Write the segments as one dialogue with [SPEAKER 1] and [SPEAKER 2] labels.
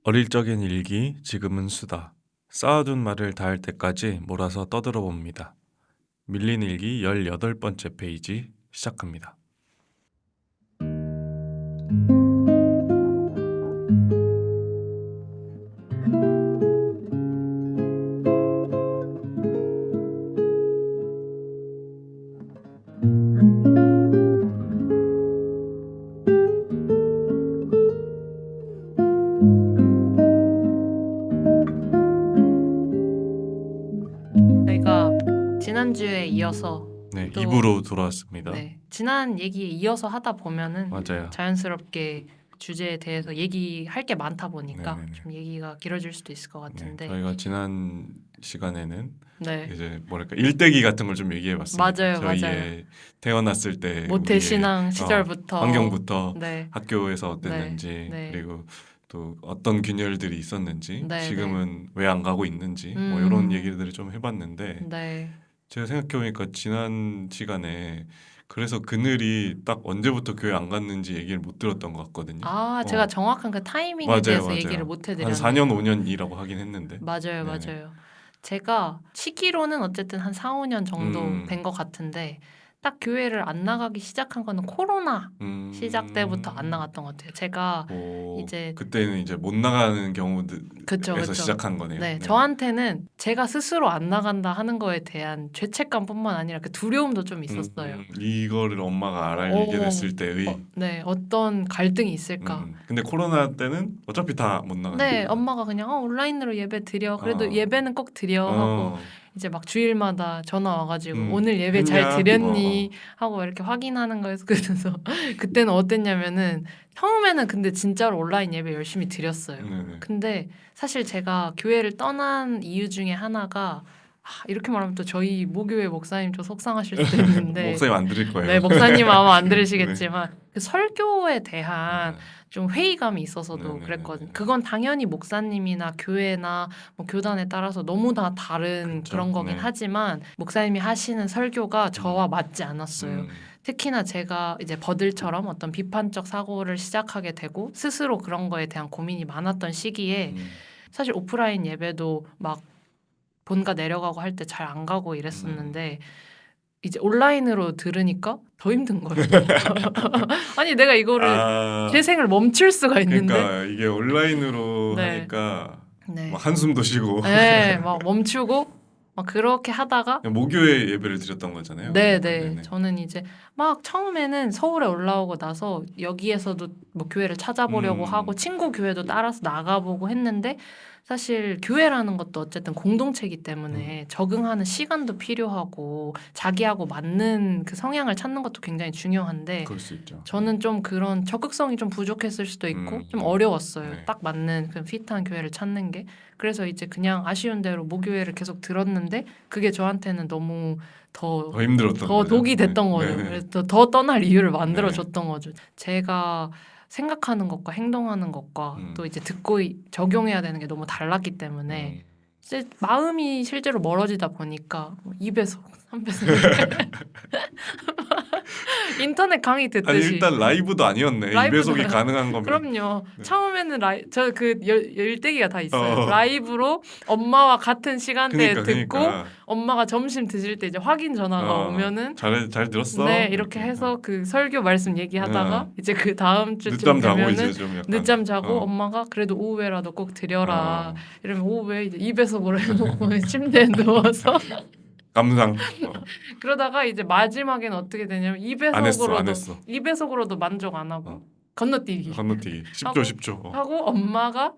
[SPEAKER 1] 어릴 적엔 일기, 지금은 수다. 쌓아둔 말을 닿을 때까지 몰아서 떠들어 봅니다. 밀린 일기 18번째 페이지 시작합니다.
[SPEAKER 2] 저희가 지난주에 이어서
[SPEAKER 1] 네,
[SPEAKER 2] 또
[SPEAKER 1] 2부로 돌아왔습니다.
[SPEAKER 2] 지난 얘기에 이어서 하다 보면은
[SPEAKER 1] 맞아요.
[SPEAKER 2] 자연스럽게 주제에 대해서 얘기할 게 많다 보니까
[SPEAKER 1] 네네네.
[SPEAKER 2] 좀 얘기가 길어질 수도 있을 것
[SPEAKER 1] 네,
[SPEAKER 2] 같은데
[SPEAKER 1] 저희가 지난 시간에는
[SPEAKER 2] 네.
[SPEAKER 1] 이제 뭐랄까 일대기 같은 걸 좀 얘기해봤습니다.
[SPEAKER 2] 맞아요,
[SPEAKER 1] 저희의
[SPEAKER 2] 맞아요.
[SPEAKER 1] 태어났을 때
[SPEAKER 2] 모태
[SPEAKER 1] 우리의,
[SPEAKER 2] 신앙 시절부터
[SPEAKER 1] 환경부터
[SPEAKER 2] 네,
[SPEAKER 1] 학교에서 어땠는지
[SPEAKER 2] 네.
[SPEAKER 1] 그리고 또 어떤 균열들이 있었는지
[SPEAKER 2] 네,
[SPEAKER 1] 지금은 왜 안 가고 있는지 뭐
[SPEAKER 2] 음.
[SPEAKER 1] 이런 얘기들을 좀 해봤는데
[SPEAKER 2] 네.
[SPEAKER 1] 제가 생각해보니까 지난 시간에 그래서 그늘이 딱 언제부터 교회 안 갔는지 얘기를 못 들었던 것 같거든요.
[SPEAKER 2] 제가 정확한 그 타이밍에
[SPEAKER 1] 맞아요,
[SPEAKER 2] 대해서
[SPEAKER 1] 맞아요.
[SPEAKER 2] 얘기를 못
[SPEAKER 1] 한
[SPEAKER 2] 해드렸네요.
[SPEAKER 1] 4년 5년이라고 하긴 했는데
[SPEAKER 2] 맞아요,
[SPEAKER 1] 네네.
[SPEAKER 2] 맞아요. 제가 시기로는 어쨌든 한 4, 5년 정도
[SPEAKER 1] 음.
[SPEAKER 2] 된 것 같은데 딱 교회를 안 나가기 시작한 거는 코로나 시작 때부터 안 나갔던 것 같아요. 제가 이제
[SPEAKER 1] 그때는 이제 못 나가는 경우들에서
[SPEAKER 2] 그쵸.
[SPEAKER 1] 시작한 거네요.
[SPEAKER 2] 네, 저한테는 제가 스스로 안 나간다 하는 거에 대한 죄책감뿐만 아니라 그 두려움도 좀 있었어요.
[SPEAKER 1] 이거를 엄마가 알게 됐을 때의
[SPEAKER 2] 네, 어떤 갈등이 있을까?
[SPEAKER 1] 근데 코로나 때는 어차피 다 못 나가니까.
[SPEAKER 2] 네, 엄마가 그냥 온라인으로 예배 드려. 그래도 예배는 꼭 드려 하고 이제 막 주일마다 전화 와가지고 오늘 예배 잘
[SPEAKER 1] 했냐?
[SPEAKER 2] 드렸니? 하고 이렇게 확인하는 거에서 그래서 그때는 어땠냐면은 처음에는 근데 진짜로 온라인 예배 열심히 드렸어요.
[SPEAKER 1] 네네.
[SPEAKER 2] 근데 사실 제가 교회를 떠난 이유 중에 하나가 이렇게 말하면 또 저희 모교회 목사님 좀 속상하실 수도 있는데
[SPEAKER 1] 목사님 안 들을 거예요.
[SPEAKER 2] 네, 목사님 아마 안 들으시겠지만 그 설교에 대한
[SPEAKER 1] 네.
[SPEAKER 2] 좀 회의감이 있어서도
[SPEAKER 1] 네네네네.
[SPEAKER 2] 그랬거든요. 그건 당연히 목사님이나 교회나 뭐 교단에 따라서 너무 다 다른
[SPEAKER 1] 그쵸.
[SPEAKER 2] 그런 거긴
[SPEAKER 1] 네.
[SPEAKER 2] 하지만 목사님이 하시는 설교가 저와 맞지 않았어요. 특히나 제가 이제 버들처럼 어떤 비판적 사고를 시작하게 되고 스스로 그런 거에 대한 고민이 많았던 시기에 사실 오프라인 예배도 막 본가 내려가고 할 때 잘 안 가고 이랬었는데 이제 온라인으로 들으니까 더 힘든 거예요. 아니 내가 이거를 재생을 멈출 수가 있는데
[SPEAKER 1] 그러니까 이게 온라인으로
[SPEAKER 2] 네.
[SPEAKER 1] 하니까
[SPEAKER 2] 네.
[SPEAKER 1] 막 한숨도 쉬고
[SPEAKER 2] 네, 막 멈추고 막 그렇게 하다가
[SPEAKER 1] 모교회 예배를 드렸던 거잖아요.
[SPEAKER 2] 네.
[SPEAKER 1] 네네.
[SPEAKER 2] 저는 이제 막 처음에는 서울에 올라오고 나서 여기에서도 뭐 교회를 찾아보려고 하고 친구 교회도 따라서 나가보고 했는데 사실 교회라는 것도 어쨌든 공동체이기 때문에 적응하는 시간도 필요하고 자기하고 맞는 그 성향을 찾는 것도 굉장히 중요한데
[SPEAKER 1] 그럴 수 있죠.
[SPEAKER 2] 저는 좀 그런 적극성이 좀 부족했을 수도 있고 좀 어려웠어요.
[SPEAKER 1] 네.
[SPEAKER 2] 딱 맞는 그 핏한 교회를 찾는 게. 그래서 이제 그냥 아쉬운 대로 모교회를 계속 들었는데 그게 저한테는 너무 더
[SPEAKER 1] 힘들었던
[SPEAKER 2] 더
[SPEAKER 1] 거죠.
[SPEAKER 2] 독이 됐던
[SPEAKER 1] 네.
[SPEAKER 2] 거죠.
[SPEAKER 1] 네네.
[SPEAKER 2] 그래서 더 떠날 이유를 만들어줬던 거죠. 제가 생각하는 것과 행동하는 것과 또 이제 듣고 적용해야 되는 게 너무 달랐기 때문에 이제 마음이 실제로 멀어지다 보니까 2배속, 3배속 인터넷 강의 듣듯이
[SPEAKER 1] 아니 일단 라이브도 아니었네.
[SPEAKER 2] 라이브도
[SPEAKER 1] 2배속이 가능한 거면.
[SPEAKER 2] 그럼요.
[SPEAKER 1] 네.
[SPEAKER 2] 처음에는 저 그 열대기가 다 있어요. 라이브로 엄마와 같은 시간대에 듣고 엄마가 점심 드실 때 이제 확인 전화가 오면은
[SPEAKER 1] 잘 들었어.
[SPEAKER 2] 네, 이렇게 해서 그 설교 말씀 얘기하다가 이제 그 다음 주쯤
[SPEAKER 1] 늦잠 자고
[SPEAKER 2] 되면은
[SPEAKER 1] 이제 좀 약간
[SPEAKER 2] 늦잠 자고 엄마가 그래도 오후에라도 꼭 드려라. 이러면 오후에 이제 2배속으로 해놓고 침대에 누워서
[SPEAKER 1] 감상.
[SPEAKER 2] 그러다가 이제 마지막에는 어떻게 되냐면
[SPEAKER 1] 안 했어.
[SPEAKER 2] 2배속으로도 만족 안 하고 건너뛰기
[SPEAKER 1] 10초 10초.
[SPEAKER 2] 하고 엄마가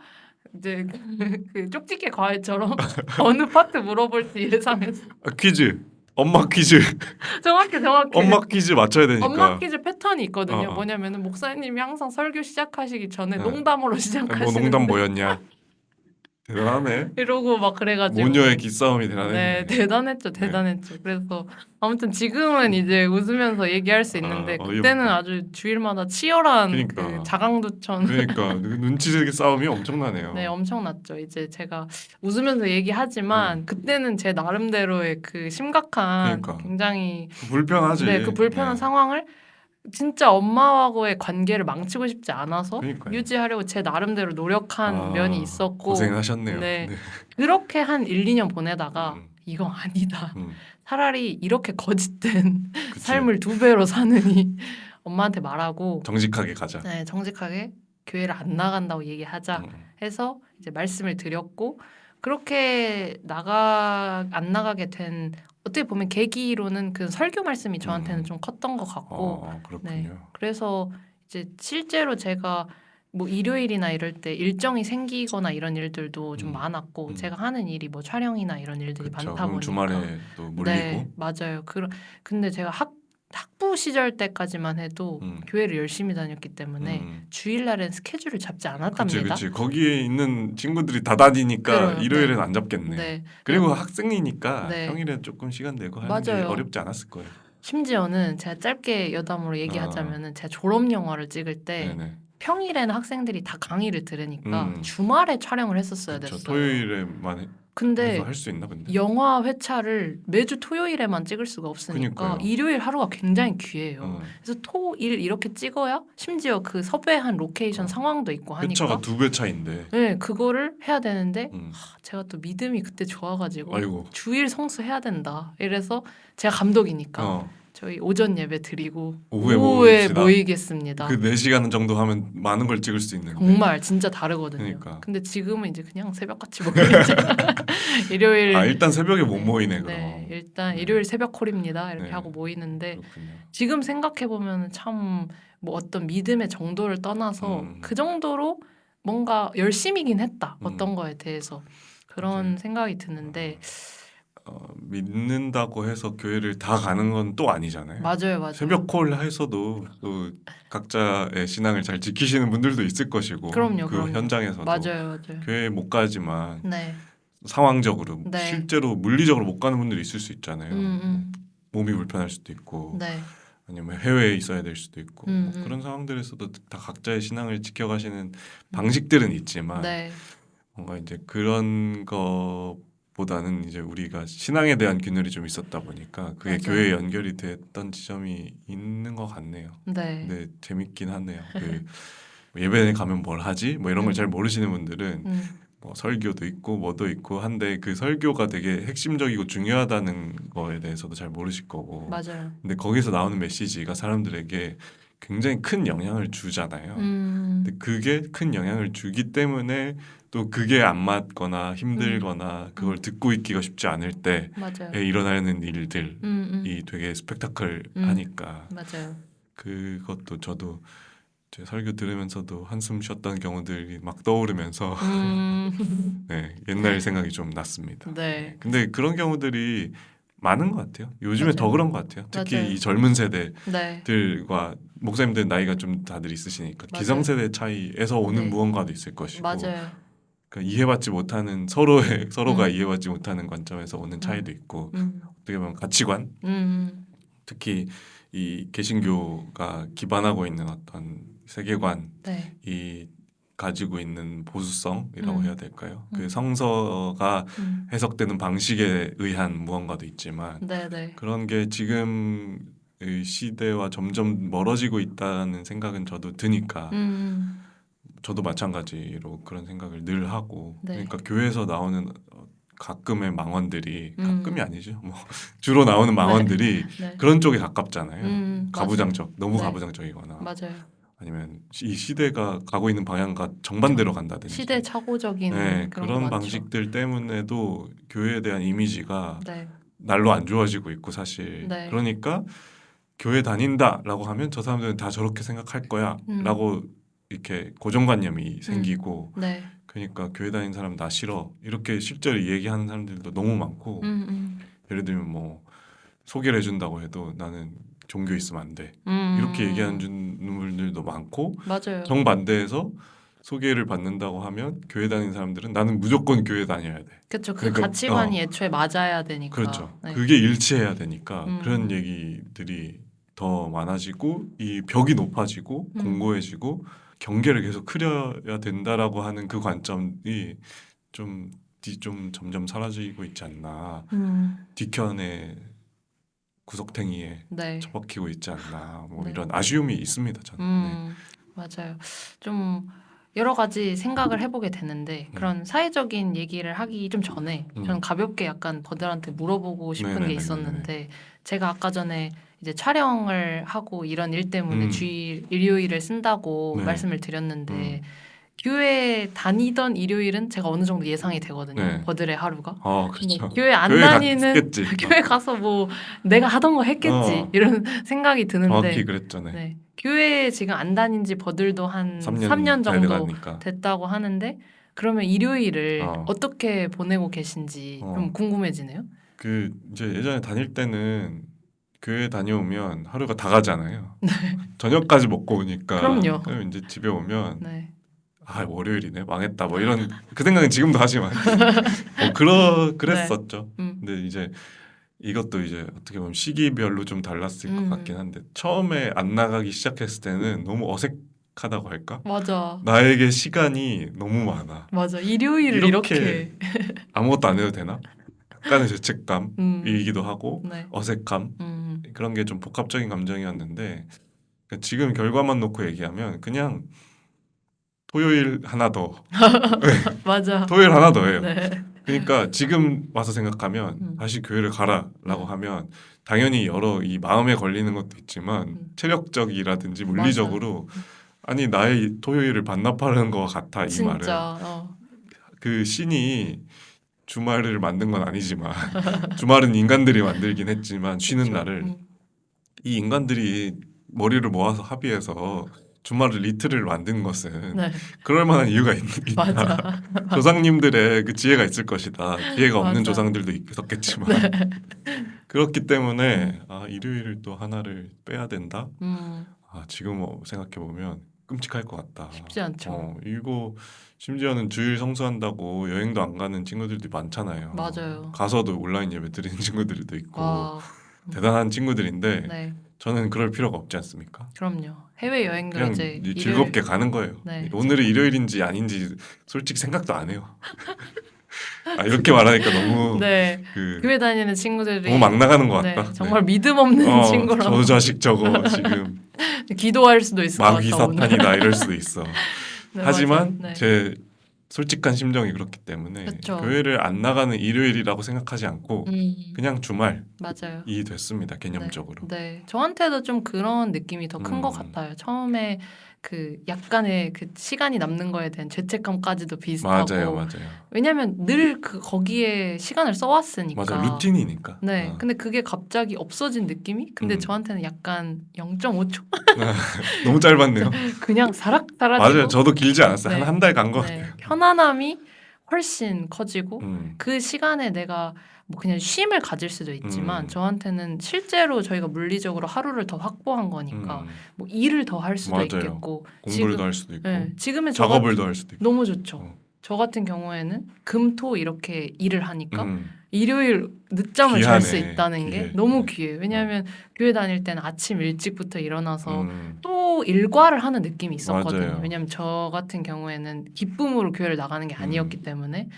[SPEAKER 2] 이제 그 쪽집게 과외처럼 어느 파트 물어볼지 예상해서
[SPEAKER 1] 퀴즈. 엄마 퀴즈.
[SPEAKER 2] 정확히
[SPEAKER 1] 엄마 퀴즈 맞춰야 되니까.
[SPEAKER 2] 엄마 퀴즈 패턴이 있거든요.
[SPEAKER 1] 어.
[SPEAKER 2] 뭐냐면은 목사님이 항상 설교 시작하시기 전에 농담으로 시작하시는데
[SPEAKER 1] 뭐 농담 뭐였냐. 대단하네.
[SPEAKER 2] 이러고 막 그래가지고
[SPEAKER 1] 모녀의 기싸움이 대단해.
[SPEAKER 2] 네, 대단했죠. 그래서 아무튼 지금은 이제 웃으면서 얘기할 수 있는데 그때는 아주 주일마다 치열한 그 자강두천.
[SPEAKER 1] 그러니까 눈치채기 싸움이 엄청나네요.
[SPEAKER 2] 네, 엄청났죠. 이제 제가 웃으면서 얘기하지만 그때는 제 나름대로의 그 심각한 굉장히
[SPEAKER 1] 불편하지.
[SPEAKER 2] 네, 그 불편한 상황을 진짜 엄마하고의 관계를 망치고 싶지 않아서
[SPEAKER 1] 그러니까요.
[SPEAKER 2] 유지하려고 제 나름대로 노력한 면이 있었고
[SPEAKER 1] 고생하셨네요.
[SPEAKER 2] 네. 그렇게 한 1, 2년 보내다가
[SPEAKER 1] 음.
[SPEAKER 2] 이건 아니다.
[SPEAKER 1] 음.
[SPEAKER 2] 차라리 이렇게 거짓된
[SPEAKER 1] 그치.
[SPEAKER 2] 삶을 2배로 사느니 엄마한테 말하고
[SPEAKER 1] 정직하게 가자.
[SPEAKER 2] 네, 정직하게 교회를 안 나간다고 얘기하자
[SPEAKER 1] 음.
[SPEAKER 2] 해서 이제 말씀을 드렸고 그렇게 안 나가게 된 어떻게 보면 계기로는 그 설교 말씀이 저한테는 좀 컸던 것 같고
[SPEAKER 1] 그렇군요.
[SPEAKER 2] 네, 그래서 이제 실제로 제가 뭐 일요일이나 이럴 때 일정이 생기거나 이런 일들도 좀 많았고 제가 하는 일이 뭐 촬영이나 이런 일들이
[SPEAKER 1] 그쵸.
[SPEAKER 2] 많다
[SPEAKER 1] 그럼
[SPEAKER 2] 보니까
[SPEAKER 1] 주말에 또 몰리고.
[SPEAKER 2] 네, 맞아요. 근데 제가 학부 시절 때까지만 해도 교회를 열심히 다녔기 때문에 주일날엔 스케줄을 잡지 않았답니다.
[SPEAKER 1] 그치. 거기에 있는 친구들이 다 다니니까 일요일엔 안 잡겠네.
[SPEAKER 2] 네.
[SPEAKER 1] 그리고 학생이니까
[SPEAKER 2] 네.
[SPEAKER 1] 평일에 조금 시간 내고 하는 게
[SPEAKER 2] 맞아요.
[SPEAKER 1] 어렵지 않았을 거예요.
[SPEAKER 2] 심지어는 제가 짧게 여담으로 얘기하자면은 제가 졸업 영화를 찍을 때
[SPEAKER 1] 네네.
[SPEAKER 2] 평일에는 학생들이 다 강의를 들으니까 주말에 촬영을 했었어야
[SPEAKER 1] 그쵸.
[SPEAKER 2] 됐어요.
[SPEAKER 1] 토요일에만
[SPEAKER 2] 근데
[SPEAKER 1] 해서 할 수 있나 근데?
[SPEAKER 2] 영화 회차를 매주 토요일에만 찍을 수가 없으니까
[SPEAKER 1] 그니까요.
[SPEAKER 2] 일요일 하루가 굉장히 귀해요. 그래서 토, 일 이렇게 찍어야 심지어 그 섭외한 로케이션 상황도 있고 하니까
[SPEAKER 1] 회차가 2배 차인데.
[SPEAKER 2] 네, 그거를 해야 되는데 제가 또 믿음이 그때 좋아가지고
[SPEAKER 1] 아이고.
[SPEAKER 2] 주일 성수 해야 된다. 이래서 제가 감독이니까 저희 오전 예배 드리고
[SPEAKER 1] 오후에
[SPEAKER 2] 오후에
[SPEAKER 1] 모입시다.
[SPEAKER 2] 모이겠습니다.
[SPEAKER 1] 그 4시간 정도 하면 많은 걸 찍을 수 있는데.
[SPEAKER 2] 정말 진짜 다르거든요.
[SPEAKER 1] 그러니까.
[SPEAKER 2] 근데 지금은 이제 그냥 새벽같이 모이죠. 일요일
[SPEAKER 1] 일단 새벽에 못 모이네 그럼.
[SPEAKER 2] 네, 일단 일요일 새벽 콜입니다. 이렇게
[SPEAKER 1] 네.
[SPEAKER 2] 하고 모이는데
[SPEAKER 1] 그렇군요.
[SPEAKER 2] 지금 생각해 보면 참 뭐 어떤 믿음의 정도를 떠나서 그 정도로 뭔가 열심이긴 했다. 어떤 거에 대해서 그런
[SPEAKER 1] 맞아요.
[SPEAKER 2] 생각이 드는데
[SPEAKER 1] 믿는다고 해서 교회를 다 가는 건 또 아니잖아요.
[SPEAKER 2] 맞아요.
[SPEAKER 1] 새벽 콜 해서도 또 각자의 신앙을 잘 지키시는 분들도 있을 것이고
[SPEAKER 2] 그럼요.
[SPEAKER 1] 현장에서도
[SPEAKER 2] 맞아요.
[SPEAKER 1] 교회 못 가지만
[SPEAKER 2] 네.
[SPEAKER 1] 상황적으로
[SPEAKER 2] 네.
[SPEAKER 1] 실제로 물리적으로 못 가는 분들이 있을 수 있잖아요. 몸이 불편할 수도 있고
[SPEAKER 2] 네.
[SPEAKER 1] 아니면 해외에 있어야 될 수도 있고 뭐 그런 상황들에서도 다 각자의 신앙을 지켜가시는 방식들은 있지만
[SPEAKER 2] 네.
[SPEAKER 1] 뭔가 이제 그런 거보다는 이제 우리가 신앙에 대한 균열이 좀 있었다 보니까 그게
[SPEAKER 2] 맞아요.
[SPEAKER 1] 교회에 연결이 됐던 지점이 있는 것 같네요.
[SPEAKER 2] 네.
[SPEAKER 1] 근데 재밌긴 하네요. 예배에 가면 뭘 하지? 뭐 이런 걸 잘 모르시는 분들은 뭐 설교도 있고 뭐도 있고 한데 그 설교가 되게 핵심적이고 중요하다는 거에 대해서도 잘 모르실 거고.
[SPEAKER 2] 맞아요.
[SPEAKER 1] 근데 거기서 나오는 메시지가 사람들에게 굉장히 큰 영향을 주잖아요. 근데 그게 큰 영향을 주기 때문에 또 그게 안 맞거나 힘들거나 그걸 듣고 있기가 쉽지 않을 때에
[SPEAKER 2] 맞아요.
[SPEAKER 1] 일어나는 일들이 되게 스펙타클하니까
[SPEAKER 2] 맞아요.
[SPEAKER 1] 그것도 저도 제 설교 들으면서도 한숨 쉬었던 경우들이 막 떠오르면서 네, 옛날 생각이 좀 났습니다.
[SPEAKER 2] 네.
[SPEAKER 1] 근데 그런 경우들이 많은 것 같아요. 요즘에 더
[SPEAKER 2] 맞아요.
[SPEAKER 1] 그런 것 같아요. 특히
[SPEAKER 2] 맞아요.
[SPEAKER 1] 이 젊은
[SPEAKER 2] 네.
[SPEAKER 1] 세대들과 목사님들 나이가 좀 다들 있으시니까
[SPEAKER 2] 맞아요.
[SPEAKER 1] 기성세대 차이에서 오는
[SPEAKER 2] 네.
[SPEAKER 1] 무언가도 있을 것이고
[SPEAKER 2] 맞아요.
[SPEAKER 1] 그러니까 이해받지 못하는 서로가 이해받지 못하는 관점에서 오는 차이도 있고 어떻게 보면 가치관 특히 이 개신교가 기반하고 있는 어떤 세계관이
[SPEAKER 2] 네.
[SPEAKER 1] 가지고 있는 보수성이라고 해야 될까요? 그 성서가 해석되는 방식에 의한 무언가도 있지만
[SPEAKER 2] 네.
[SPEAKER 1] 그런 게 지금 의 시대와 점점 멀어지고 있다는 생각은 저도 드니까 저도 마찬가지로 그런 생각을 늘 하고
[SPEAKER 2] 네.
[SPEAKER 1] 그러니까 교회에서 나오는 가끔의 망언들이 가끔이 아니죠. 뭐 주로 나오는 망언들이
[SPEAKER 2] 네.
[SPEAKER 1] 그런 쪽에 가깝잖아요. 가부장적, 너무
[SPEAKER 2] 네.
[SPEAKER 1] 가부장적이거나
[SPEAKER 2] 맞아요.
[SPEAKER 1] 아니면 이 시대가 가고 있는 방향과 정반대로 간다든지
[SPEAKER 2] 시대착오적인
[SPEAKER 1] 네,
[SPEAKER 2] 그런
[SPEAKER 1] 그런
[SPEAKER 2] 거 많죠.
[SPEAKER 1] 방식들 때문에도 교회에 대한 이미지가
[SPEAKER 2] 네.
[SPEAKER 1] 날로 안 좋아지고 있고 사실
[SPEAKER 2] 네.
[SPEAKER 1] 그러니까 교회 다닌다라고 하면 저 사람들은 다 저렇게 생각할 거야라고 이렇게 고정관념이 생기고
[SPEAKER 2] 네.
[SPEAKER 1] 그러니까 교회 다니는 사람 나 싫어 이렇게 실제로 얘기하는 사람들도 너무 많고 예를 들면 뭐 소개를 해준다고 해도 나는 종교 있으면 안 돼 이렇게 얘기하는 분들도 많고
[SPEAKER 2] 맞아요.
[SPEAKER 1] 정반대에서 소개를 받는다고 하면 교회 다니는 사람들은 나는 무조건 교회 다녀야 돼.
[SPEAKER 2] 그렇죠. 그
[SPEAKER 1] 그러니까,
[SPEAKER 2] 가치관이 애초에 맞아야 되니까.
[SPEAKER 1] 그렇죠.
[SPEAKER 2] 네.
[SPEAKER 1] 그게 일치해야 되니까 그런 얘기들이 더 많아지고 이 벽이 높아지고 공고해지고 경계를 계속 크려야 된다라고 하는 그 관점이 좀 점점 사라지고 있지 않나. 뒤편에 구석탱이에
[SPEAKER 2] 네.
[SPEAKER 1] 처박히고 있지 않나 뭐
[SPEAKER 2] 네.
[SPEAKER 1] 이런 아쉬움이 있습니다. 저는.
[SPEAKER 2] 맞아요. 좀 여러 가지 생각을 해보게 되는데 그런 사회적인 얘기를 하기 좀 전에 저는 가볍게 약간 버들한테 물어보고 싶은 게
[SPEAKER 1] 네네네네네.
[SPEAKER 2] 있었는데 제가 아까 전에 이제 촬영을 하고 이런 일 때문에 주일 일요일을 쓴다고
[SPEAKER 1] 네.
[SPEAKER 2] 말씀을 드렸는데 교회 다니던 일요일은 제가 어느 정도 예상이 되거든요.
[SPEAKER 1] 네.
[SPEAKER 2] 버들의 하루가. 근데
[SPEAKER 1] 그렇죠.
[SPEAKER 2] 교회 안
[SPEAKER 1] 교회
[SPEAKER 2] 다니는
[SPEAKER 1] 갔겠지.
[SPEAKER 2] 교회 가서 뭐 내가 하던 거 했겠지 이런 생각이 드는데
[SPEAKER 1] 정확히 그랬잖아요.
[SPEAKER 2] 네. 교회에 지금 안 다닌 지 버들도 한 3년
[SPEAKER 1] 잘
[SPEAKER 2] 정도
[SPEAKER 1] 돼가니까.
[SPEAKER 2] 됐다고 하는데 그러면 일요일을
[SPEAKER 1] 어.
[SPEAKER 2] 어떻게 보내고 계신지 좀 궁금해지네요.
[SPEAKER 1] 그 이제 예전에 다닐 때는 교회 다녀오면 하루가 다 가잖아요. 저녁까지 먹고 오니까.
[SPEAKER 2] 그럼요.
[SPEAKER 1] 그럼 이제 집에 오면
[SPEAKER 2] 네.
[SPEAKER 1] 아 월요일이네 망했다 뭐 이런 그 생각은 지금도 하지만 그랬었죠. 근데 이제 이것도 이제 어떻게 보면 시기별로 좀 달랐을 것 같긴 한데 처음에 안 나가기 시작했을 때는 너무 어색하다고 할까?
[SPEAKER 2] 맞아.
[SPEAKER 1] 나에게 시간이 너무 많아.
[SPEAKER 2] 맞아. 일요일을 이렇게
[SPEAKER 1] 아무것도 안 해도 되나? 약간의 죄책감이기도 하고
[SPEAKER 2] 네.
[SPEAKER 1] 어색함 그런 게 좀 복합적인 감정이었는데 그러니까 지금 결과만 놓고 얘기하면 그냥 토요일 하나 더
[SPEAKER 2] 맞아.
[SPEAKER 1] 토요일 하나 더 해요.
[SPEAKER 2] 네.
[SPEAKER 1] 그러니까 지금 와서 생각하면 다시 교회를 가라라고 하면 당연히 여러 이 마음에 걸리는 것도 있지만 체력적이라든지 물리적으로 아니 나의 토요일을 반납하는 것 같아 이
[SPEAKER 2] 진짜.
[SPEAKER 1] 말은. 그 신이 주말을 만든 건 아니지만 주말은 인간들이 만들긴 했지만 쉬는
[SPEAKER 2] 그쵸.
[SPEAKER 1] 날을 이 인간들이 머리를 모아서 합의해서 주말을 이틀을 만든 것은
[SPEAKER 2] 네.
[SPEAKER 1] 그럴 만한 이유가 있다.
[SPEAKER 2] 맞아.
[SPEAKER 1] 조상님들의 그 지혜가 있을 것이다. 지혜가 없는
[SPEAKER 2] 맞아.
[SPEAKER 1] 조상들도 있었겠지만 그렇기 때문에 일요일을 또 하나를 빼야 된다. 지금 생각해 보면 끔찍할 것 같다.
[SPEAKER 2] 쉽지 않죠.
[SPEAKER 1] 이거 심지어는 주일 성수한다고 여행도 안 가는 친구들도 많잖아요.
[SPEAKER 2] 맞아요.
[SPEAKER 1] 가서도 온라인 예배 드리는 친구들도 있고 대단한 친구들인데
[SPEAKER 2] 네.
[SPEAKER 1] 저는 그럴 필요가 없지 않습니까?
[SPEAKER 2] 그럼요. 해외 여행도
[SPEAKER 1] 그냥
[SPEAKER 2] 이제
[SPEAKER 1] 즐겁게 가는 거예요.
[SPEAKER 2] 네.
[SPEAKER 1] 오늘이 일요일인지 아닌지 솔직히 생각도 안 해요. 이렇게 말하니까 너무
[SPEAKER 2] 네.
[SPEAKER 1] 그
[SPEAKER 2] 교회 다니는 친구들이
[SPEAKER 1] 너무 막 나가는 것 같다.
[SPEAKER 2] 네, 정말 믿음 없는 친구라고
[SPEAKER 1] 저 자식 저거 지금
[SPEAKER 2] 기도할 수도 있을 것 같다.
[SPEAKER 1] 마귀 사탄이다 이럴 수도 있어.
[SPEAKER 2] 네,
[SPEAKER 1] 하지만
[SPEAKER 2] 네.
[SPEAKER 1] 제 솔직한 심정이 그렇기 때문에
[SPEAKER 2] 그쵸.
[SPEAKER 1] 교회를 안 나가는 일요일이라고 생각하지 않고 그냥 주말이
[SPEAKER 2] 맞아요.
[SPEAKER 1] 됐습니다. 개념적으로.
[SPEAKER 2] 네. 저한테도 좀 그런 느낌이 더 큰 것 같아요. 처음에 그 약간의 그 시간이 남는 거에 대한 죄책감까지도 비슷하고.
[SPEAKER 1] 맞아요.
[SPEAKER 2] 왜냐하면 늘 거기에 시간을 써왔으니까.
[SPEAKER 1] 맞아, 루틴이니까.
[SPEAKER 2] 네. 근데 그게 갑자기 없어진 느낌이? 근데 저한테는 약간 0.5초?
[SPEAKER 1] 너무 짧았네요.
[SPEAKER 2] 그냥 사라지고.
[SPEAKER 1] 맞아요. 저도 길지 않았어요.
[SPEAKER 2] 네.
[SPEAKER 1] 한 달 간 것
[SPEAKER 2] 네.
[SPEAKER 1] 같아요.
[SPEAKER 2] 편안함이 훨씬 커지고
[SPEAKER 1] 음.
[SPEAKER 2] 그 시간에 내가 뭐 그냥 쉼을 가질 수도 있지만 저한테는 실제로 저희가 물리적으로 하루를 더 확보한 거니까 뭐 일을 더 할 수도
[SPEAKER 1] 맞아요.
[SPEAKER 2] 있겠고
[SPEAKER 1] 공부를 더 할 수도 있고
[SPEAKER 2] 네, 지금의
[SPEAKER 1] 작업을 더 할 수도 있고
[SPEAKER 2] 너무 좋죠. 저 같은 경우에는 금토 이렇게 일을 하니까 일요일 늦잠을 잘 수
[SPEAKER 1] 귀하네.
[SPEAKER 2] 있다는 게
[SPEAKER 1] 귀해.
[SPEAKER 2] 너무 귀해요. 왜냐하면 교회 다닐 때는 아침 일찍부터 일어나서 또 일과를 하는 느낌이 있었거든요.
[SPEAKER 1] 맞아요.
[SPEAKER 2] 왜냐하면 저 같은 경우에는 기쁨으로 교회를 나가는 게 아니었기 때문에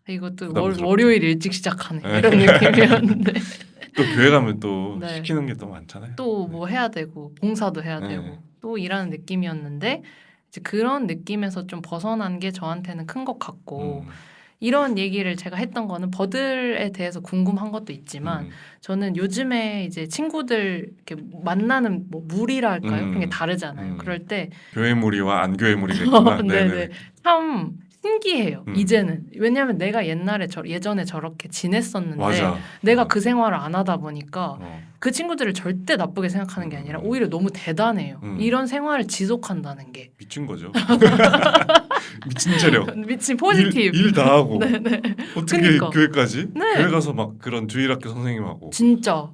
[SPEAKER 2] 이것도
[SPEAKER 1] 부담스럽죠.
[SPEAKER 2] 월요일 일찍 시작하네 이런 느낌이었는데
[SPEAKER 1] 또 교회 가면 또
[SPEAKER 2] 네.
[SPEAKER 1] 시키는 게 또 많잖아요.
[SPEAKER 2] 또 뭐 해야 되고 봉사도 해야
[SPEAKER 1] 네.
[SPEAKER 2] 되고 또 일하는 느낌이었는데 이제 그런 느낌에서 좀 벗어난 게 저한테는 큰 것 같고 이런 얘기를 제가 했던 거는 버들에 대해서 궁금한 것도 있지만 저는 요즘에 이제 친구들 이렇게 만나는 뭐 무리라 할까요? 그게 다르잖아요. 그럴 때
[SPEAKER 1] 교회 무리와 안 교회 무리겠구나.
[SPEAKER 2] 네네. 참 신기해요. 이제는 왜냐하면 내가 예전에 저렇게 지냈었는데
[SPEAKER 1] 맞아.
[SPEAKER 2] 내가 그 생활을 안 하다 보니까 그 친구들을 절대 나쁘게 생각하는 게 아니라 오히려 너무 대단해요. 이런 생활을 지속한다는 게
[SPEAKER 1] 미친 거죠. 미친 체력.
[SPEAKER 2] 미친 포지티브.
[SPEAKER 1] 일 다 하고
[SPEAKER 2] 네네.
[SPEAKER 1] 어떻게
[SPEAKER 2] 그러니까.
[SPEAKER 1] 교회까지?
[SPEAKER 2] 네.
[SPEAKER 1] 교회 가서 막 그런 주일학교 선생님하고
[SPEAKER 2] 진짜.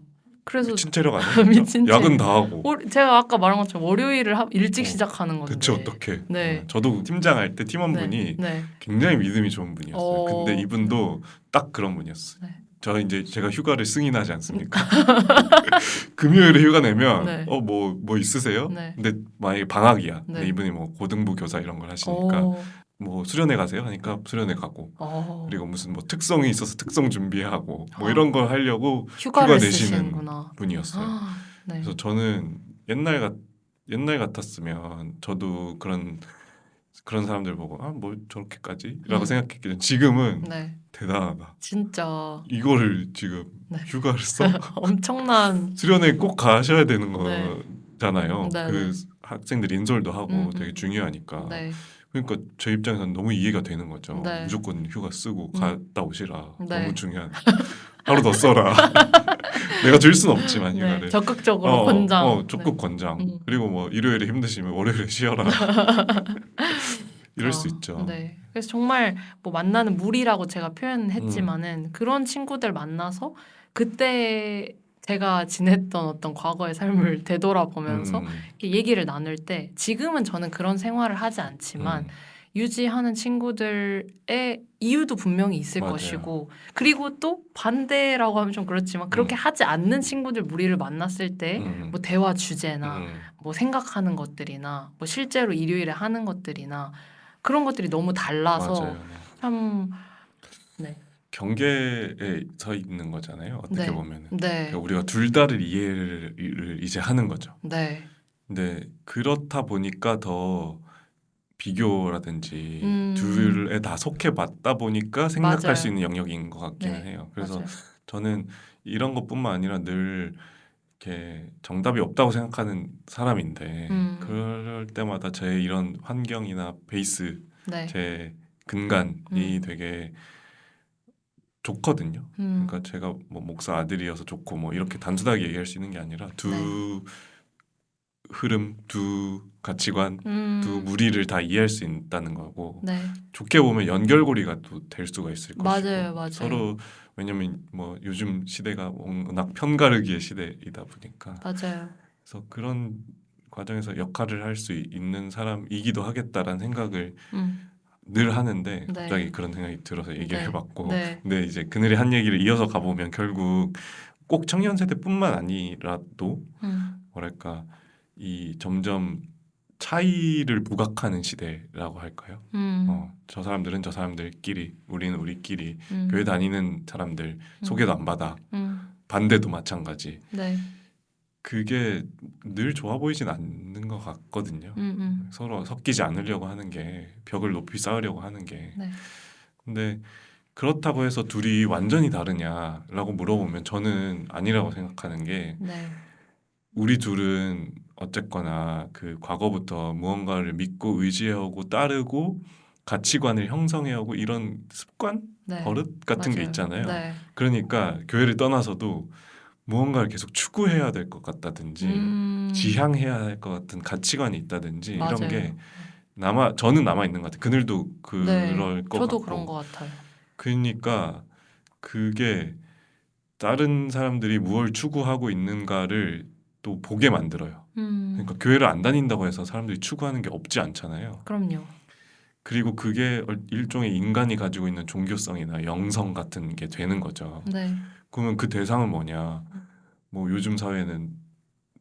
[SPEAKER 2] 그래서
[SPEAKER 1] 미친 체력 아니에요?
[SPEAKER 2] 미친
[SPEAKER 1] 야근 다 하고.
[SPEAKER 2] 제가 아까 말한 것처럼 월요일을 일찍 시작하는 건데.
[SPEAKER 1] 그치 어떻게?
[SPEAKER 2] 네.
[SPEAKER 1] 저도 팀장 할 때 팀원분이
[SPEAKER 2] 네.
[SPEAKER 1] 굉장히 믿음이 좋은 분이었어요. 근데 이분도 딱 그런 분이었어요.
[SPEAKER 2] 네.
[SPEAKER 1] 제가 휴가를 승인하지 않습니까? 금요일에 휴가 내면
[SPEAKER 2] 네.
[SPEAKER 1] 뭐 있으세요?
[SPEAKER 2] 네.
[SPEAKER 1] 근데 만약에 방학이야.
[SPEAKER 2] 네.
[SPEAKER 1] 근데 이분이 뭐 고등부 교사 이런 걸 하시니까 뭐 수련회 가세요 하니까 수련회 가고 그리고 무슨 뭐 특성이 있어서 특성 준비하고 뭐 이런 걸 하려고
[SPEAKER 2] 휴가를
[SPEAKER 1] 휴가 내시는
[SPEAKER 2] 쓰시는구나.
[SPEAKER 1] 분이었어요.
[SPEAKER 2] 네.
[SPEAKER 1] 그래서 저는 옛날 같았으면 저도 그런 사람들 보고 뭐 저렇게까지라고 생각했거든요. 지금은
[SPEAKER 2] 네.
[SPEAKER 1] 대단하다.
[SPEAKER 2] 진짜
[SPEAKER 1] 이거를 지금
[SPEAKER 2] 네.
[SPEAKER 1] 휴가를 써?
[SPEAKER 2] 엄청난
[SPEAKER 1] 수련회 꼭 가셔야 되는
[SPEAKER 2] 네.
[SPEAKER 1] 거잖아요.
[SPEAKER 2] 네,
[SPEAKER 1] 그
[SPEAKER 2] 네.
[SPEAKER 1] 학생들 인솔도 하고 되게 중요하니까.
[SPEAKER 2] 네.
[SPEAKER 1] 그러니까 제 입장에서는 너무 이해가 되는 거죠.
[SPEAKER 2] 네.
[SPEAKER 1] 무조건 휴가 쓰고 갔다 오시라.
[SPEAKER 2] 네.
[SPEAKER 1] 너무 중요한. 하루 더 써라. 내가 줄 수는 없지만 휴가를.
[SPEAKER 2] 네. 적극적으로 권장.
[SPEAKER 1] 적극 권장. 그리고 뭐 일요일에 힘드시면 월요일에 쉬어라. 이럴 수 있죠.
[SPEAKER 2] 네. 그래서 정말 뭐 만나는 무리라고 제가 표현했지만은 그런 친구들 만나서 그때 제가 지냈던 어떤 과거의 삶을 되돌아보면서 이렇게 얘기를 나눌 때 지금은 저는 그런 생활을 하지 않지만 유지하는 친구들의 이유도 분명히 있을
[SPEAKER 1] 맞아요.
[SPEAKER 2] 것이고 그리고 또 반대라고 하면 좀 그렇지만 그렇게 하지 않는 친구들 무리를 만났을 때 뭐 대화 주제나 뭐 생각하는 것들이나 뭐 실제로 일요일에 하는 것들이나 그런 것들이 너무 달라서
[SPEAKER 1] 맞아요.
[SPEAKER 2] 참 네.
[SPEAKER 1] 경계에 서 있는 거잖아요. 어떻게
[SPEAKER 2] 네.
[SPEAKER 1] 보면은.
[SPEAKER 2] 네.
[SPEAKER 1] 그러니까 우리가 둘 다를 이해를 이제 하는 거죠.
[SPEAKER 2] 네.
[SPEAKER 1] 근데 그렇다 보니까 더 비교라든지
[SPEAKER 2] 음.
[SPEAKER 1] 둘에 다 속해봤다 보니까 생각할
[SPEAKER 2] 맞아요.
[SPEAKER 1] 수 있는 영역인 것 같기는
[SPEAKER 2] 네.
[SPEAKER 1] 해요. 그래서
[SPEAKER 2] 맞아요.
[SPEAKER 1] 저는 이런 것뿐만 아니라 늘 이렇게 정답이 없다고 생각하는 사람인데 그럴 때마다 제 이런 환경이나 베이스,
[SPEAKER 2] 네.
[SPEAKER 1] 제 근간이 되게 좋거든요. 그러니까 제가 뭐 목사 아들이어서 좋고 뭐 이렇게 단순하게 얘기할 수 있는 게 아니라 두 흐름, 두 가치관, 두 무리를 다 이해할 수 있다는 거고
[SPEAKER 2] 네.
[SPEAKER 1] 좋게 보면 연결고리가 또 될 수가 있을 것이고
[SPEAKER 2] 맞아요.
[SPEAKER 1] 서로 왜냐면 뭐 요즘 시대가 워낙 편가르기의 시대이다 보니까
[SPEAKER 2] 맞아요.
[SPEAKER 1] 그래서 그런 과정에서 역할을 할 수 있는 사람이기도 하겠다라는 생각을 늘 하는데 갑자기 그런 생각이 들어서 얘기를 해봤고 근데 이제 그늘의 한 얘기를 이어서 가보면 결국 꼭 청년 세대뿐만 아니라도 뭐랄까 이 점점 차이를 부각하는 시대라고 할까요? 저 사람들은 저 사람들끼리 우리는 우리끼리 교회 다니는 사람들 소개도 안 받아 반대도 마찬가지 그게 늘 좋아 보이진 않는 것 같거든요. 서로 섞이지 않으려고 하는 게 벽을 높이 쌓으려고 하는 게 근데 그렇다고 해서 둘이 완전히 다르냐라고 물어보면 저는 아니라고 생각하는 게 우리 둘은 어쨌거나 그 과거부터 무언가를 믿고 의지하고 따르고 가치관을 형성해오고 이런 습관, 버릇 같은 게 있잖아요. 그러니까 교회를 떠나서도 무언가를 계속 추구해야 될 것 같다든지 지향해야 할 것 같은 가치관이 있다든지 이런 게 저는 남아 있는 것 같아요. 그늘도 그럴 것
[SPEAKER 2] 저도
[SPEAKER 1] 같고.
[SPEAKER 2] 그런 것 같아요.
[SPEAKER 1] 그러니까 그게 다른 사람들이 무엇을 추구하고 있는가를 또 보게 만들어요. 그러니까 교회를 안 다닌다고 해서 사람들이 추구하는 게 없지 않잖아요.
[SPEAKER 2] 그럼요.
[SPEAKER 1] 그리고 그게 일종의 인간이 가지고 있는 종교성이나 영성 같은 게 되는 거죠. 그러면 그 대상은 뭐냐? 뭐 요즘 사회는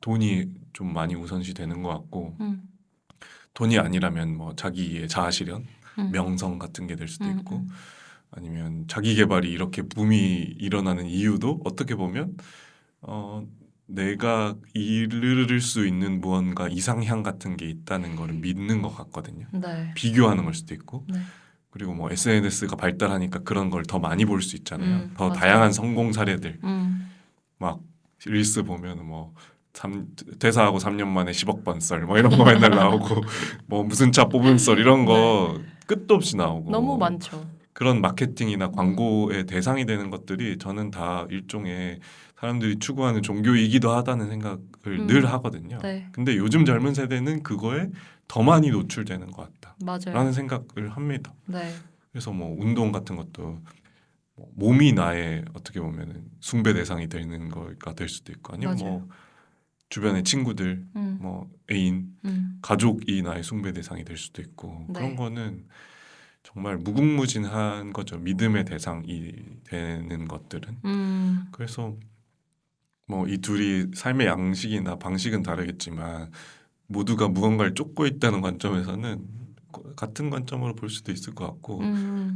[SPEAKER 1] 돈이 좀 많이 우선시 되는 것 같고 돈이 아니라면 뭐 자기의 자아실현, 명성 같은 게 될 수도 있고 아니면 자기 개발이 이렇게 붐이 일어나는 이유도 어떻게 보면 내가 이룰 수 있는 무언가 이상향 같은 게 있다는 거를 믿는 것 같거든요. 비교하는 걸 수도 있고 그리고 뭐 SNS가 발달하니까 그런 걸 더 많이 볼 수 있잖아요. 더
[SPEAKER 2] 맞아요.
[SPEAKER 1] 다양한 성공 사례들 막 릴스 보면 뭐 퇴사하고 3년 만에 10억 번 썰 뭐 이런 거 맨날 나오고 뭐 무슨 차 뽑은 썰 이런 거 끝도 없이 나오고
[SPEAKER 2] 너무 많죠.
[SPEAKER 1] 그런 마케팅이나 광고의 대상이 되는 것들이 저는 다 일종의 사람들이 추구하는 종교이기도 하다는 생각을 늘 하거든요. 근데 요즘 젊은 세대는 그거에 더 많이 노출되는 것 같다라는 생각을 합니다. 그래서 뭐 운동 같은 것도 몸이 나의 어떻게 보면 숭배 대상이 되는 거가 될 수도 있고 아니면 뭐 주변의 친구들, 뭐 애인, 가족이 나의 숭배 대상이 될 수도 있고 그런 거는 정말 무궁무진한 거죠. 믿음의 대상이 되는 것들은. 그래서 뭐 이 둘이 삶의 양식이나 방식은 다르겠지만 모두가 무언가를 쫓고 있다는 관점에서는 같은 관점으로 볼 수도 있을 것 같고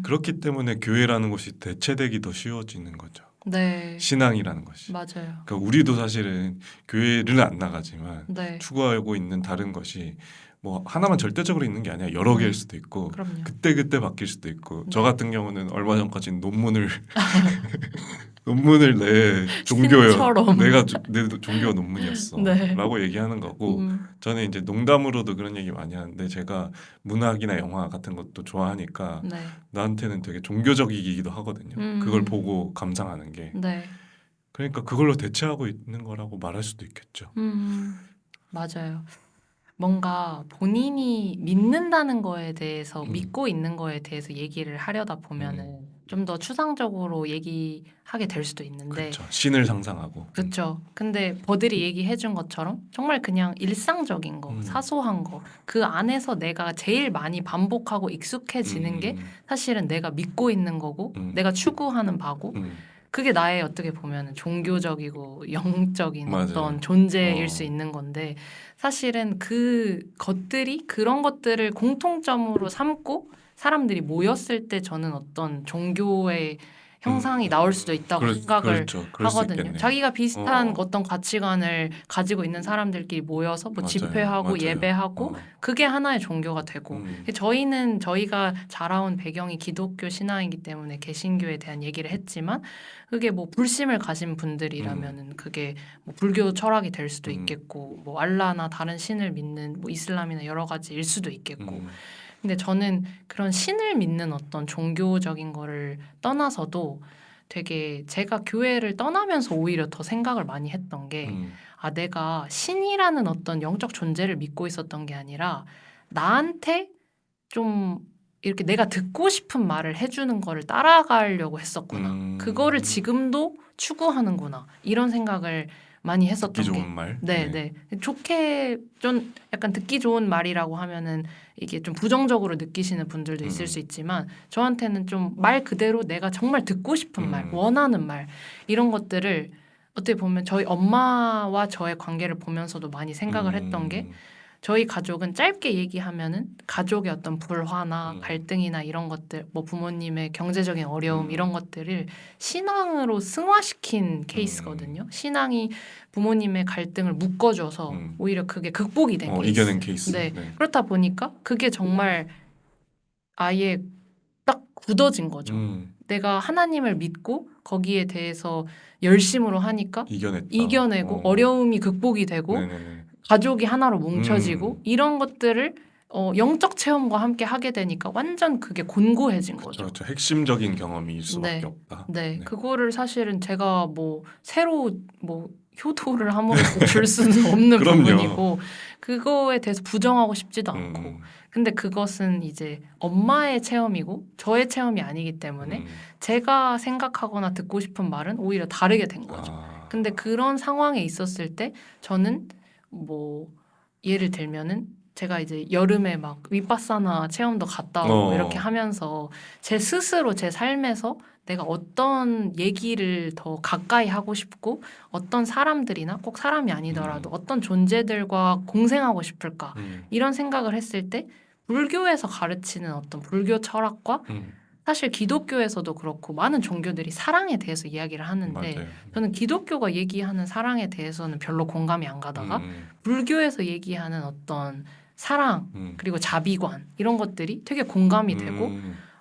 [SPEAKER 1] 그렇기 때문에 교회라는 곳이 대체되기 더 쉬워지는 거죠.
[SPEAKER 2] 네.
[SPEAKER 1] 신앙이라는 것이.
[SPEAKER 2] 맞아요.
[SPEAKER 1] 그러니까 우리도 사실은 교회를 안 나가지만
[SPEAKER 2] 네.
[SPEAKER 1] 추구하고 있는 다른 것이 뭐 하나만 절대적으로 있는 게 아니라 여러 개일 수도 있고
[SPEAKER 2] 그럼요.
[SPEAKER 1] 그때 바뀔 수도 있고
[SPEAKER 2] 네.
[SPEAKER 1] 저 같은 경우는 얼마 전까지 논문을 내 종교요.
[SPEAKER 2] 신처럼.
[SPEAKER 1] 내 종교가 논문이었어.
[SPEAKER 2] 네.
[SPEAKER 1] 라고 얘기하는 거고 저는 이제 농담으로도 그런 얘기 많이 하는데 제가 문학이나 영화 같은 것도 좋아하니까
[SPEAKER 2] 네.
[SPEAKER 1] 나한테는 되게 종교적이기도 하거든요. 그걸 보고 감상하는 게.
[SPEAKER 2] 네.
[SPEAKER 1] 그러니까 그걸로 대체하고 있는 거라고 말할 수도 있겠죠.
[SPEAKER 2] 맞아요. 뭔가 본인이 믿는다는 거에 대해서 믿고 있는 거에 대해서 얘기를 하려다 보면은 좀 더 추상적으로 얘기하게 될 수도 있는데
[SPEAKER 1] 그렇죠. 신을 상상하고.
[SPEAKER 2] 그렇죠. 근데 버들이 얘기해 준 것처럼 정말 그냥 일상적인 거, 사소한 거, 그 안에서 내가 제일 많이 반복하고 익숙해지는 게 사실은 내가 믿고 있는 거고 내가 추구하는 바고 그게 나의 어떻게 보면 종교적이고 영적인
[SPEAKER 1] 맞아요.
[SPEAKER 2] 어떤 존재일 수 있는 건데 사실은 그 것들이 그런 것들을 공통점으로 삼고 사람들이 모였을 때 저는 어떤 종교의 형상이 나올 수도 있다고 생각을
[SPEAKER 1] 그렇죠. 그럴 수
[SPEAKER 2] 하거든요.
[SPEAKER 1] 있겠네요.
[SPEAKER 2] 자기가 비슷한 어떤 가치관을 가지고 있는 사람들끼리 모여서 뭐
[SPEAKER 1] 맞아요.
[SPEAKER 2] 집회하고
[SPEAKER 1] 맞아요.
[SPEAKER 2] 예배하고 그게 하나의 종교가 되고 저희가 자라온 배경이 기독교 신앙이기 때문에 개신교에 대한 얘기를 했지만 그게 뭐 불신을 가진 분들이라면은 그게 뭐 불교 철학이 될 수도 있겠고 뭐 알라나 다른 신을 믿는 뭐 이슬람이나 여러 가지일 수도 있겠고 근데 저는 그런 신을 믿는 어떤 종교적인 거를 떠나서도 되게 제가 교회를 떠나면서 오히려 더 생각을 많이 했던 게 아, 내가 신이라는 어떤 영적 존재를 믿고 있었던 게 아니라 나한테 좀 이렇게 내가 듣고 싶은 말을 해주는 거를 따라가려고 했었구나. 그거를 지금도 추구하는구나. 이런 생각을 많이 했었던
[SPEAKER 1] 듣기
[SPEAKER 2] 게.
[SPEAKER 1] 좋은 말.
[SPEAKER 2] 네. 좋게 좀 약간 듣기 좋은 말이라고 하면은 이게 좀 부정적으로 느끼시는 분들도 있을 수 있지만 저한테는 좀 말 그대로 내가 정말 듣고 싶은 말, 원하는 말 이런 것들을 어떻게 보면 저희 엄마와 저의 관계를 보면서도 많이 생각을 했던 게 저희 가족은 짧게 얘기하면은 가족의 어떤 불화나 갈등이나 이런 것들, 뭐 부모님의 경제적인 어려움 이런 것들을 신앙으로 승화시킨 케이스거든요. 신앙이 부모님의 갈등을 묶어줘서 오히려 그게 극복이 된 케이스.
[SPEAKER 1] 이겨낸 케이스.
[SPEAKER 2] 네. 그렇다 보니까 그게 정말 아예 딱 굳어진 거죠. 내가 하나님을 믿고 거기에 대해서 열심으로 하니까 이겨내고 어려움이 극복이 되고
[SPEAKER 1] 네네네.
[SPEAKER 2] 가족이 하나로 뭉쳐지고 이런 것들을 영적 체험과 함께 하게 되니까 완전 그게 곤고해진 거죠.
[SPEAKER 1] 그렇죠. 핵심적인 경험일 수밖에 없다.
[SPEAKER 2] 네, 그거를 사실은 제가 뭐 새로 뭐 효도를 함으로써 줄 수는 없는 부분이고 그거에 대해서 부정하고 싶지도 않고 근데 그것은 이제 엄마의 체험이고 저의 체험이 아니기 때문에 제가 생각하거나 듣고 싶은 말은 오히려 다르게 된 거죠. 근데 그런 상황에 있었을 때 저는 뭐 예를 들면은 제가 이제 여름에 막 윗바사나 체험도 갔다 오고 이렇게 하면서 제 스스로 제 삶에서 내가 어떤 얘기를 더 가까이 하고 싶고 어떤 사람들이나 꼭 사람이 아니더라도 어떤 존재들과 공생하고 싶을까 이런 생각을 했을 때 불교에서 가르치는 어떤 불교 철학과 사실 기독교에서도 그렇고 많은 종교들이 사랑에 대해서 이야기를 하는데
[SPEAKER 1] 맞아요.
[SPEAKER 2] 저는 기독교가 얘기하는 사랑에 대해서는 별로 공감이 안 가다가 불교에서 얘기하는 어떤 사랑 그리고 자비관 이런 것들이 되게 공감이 되고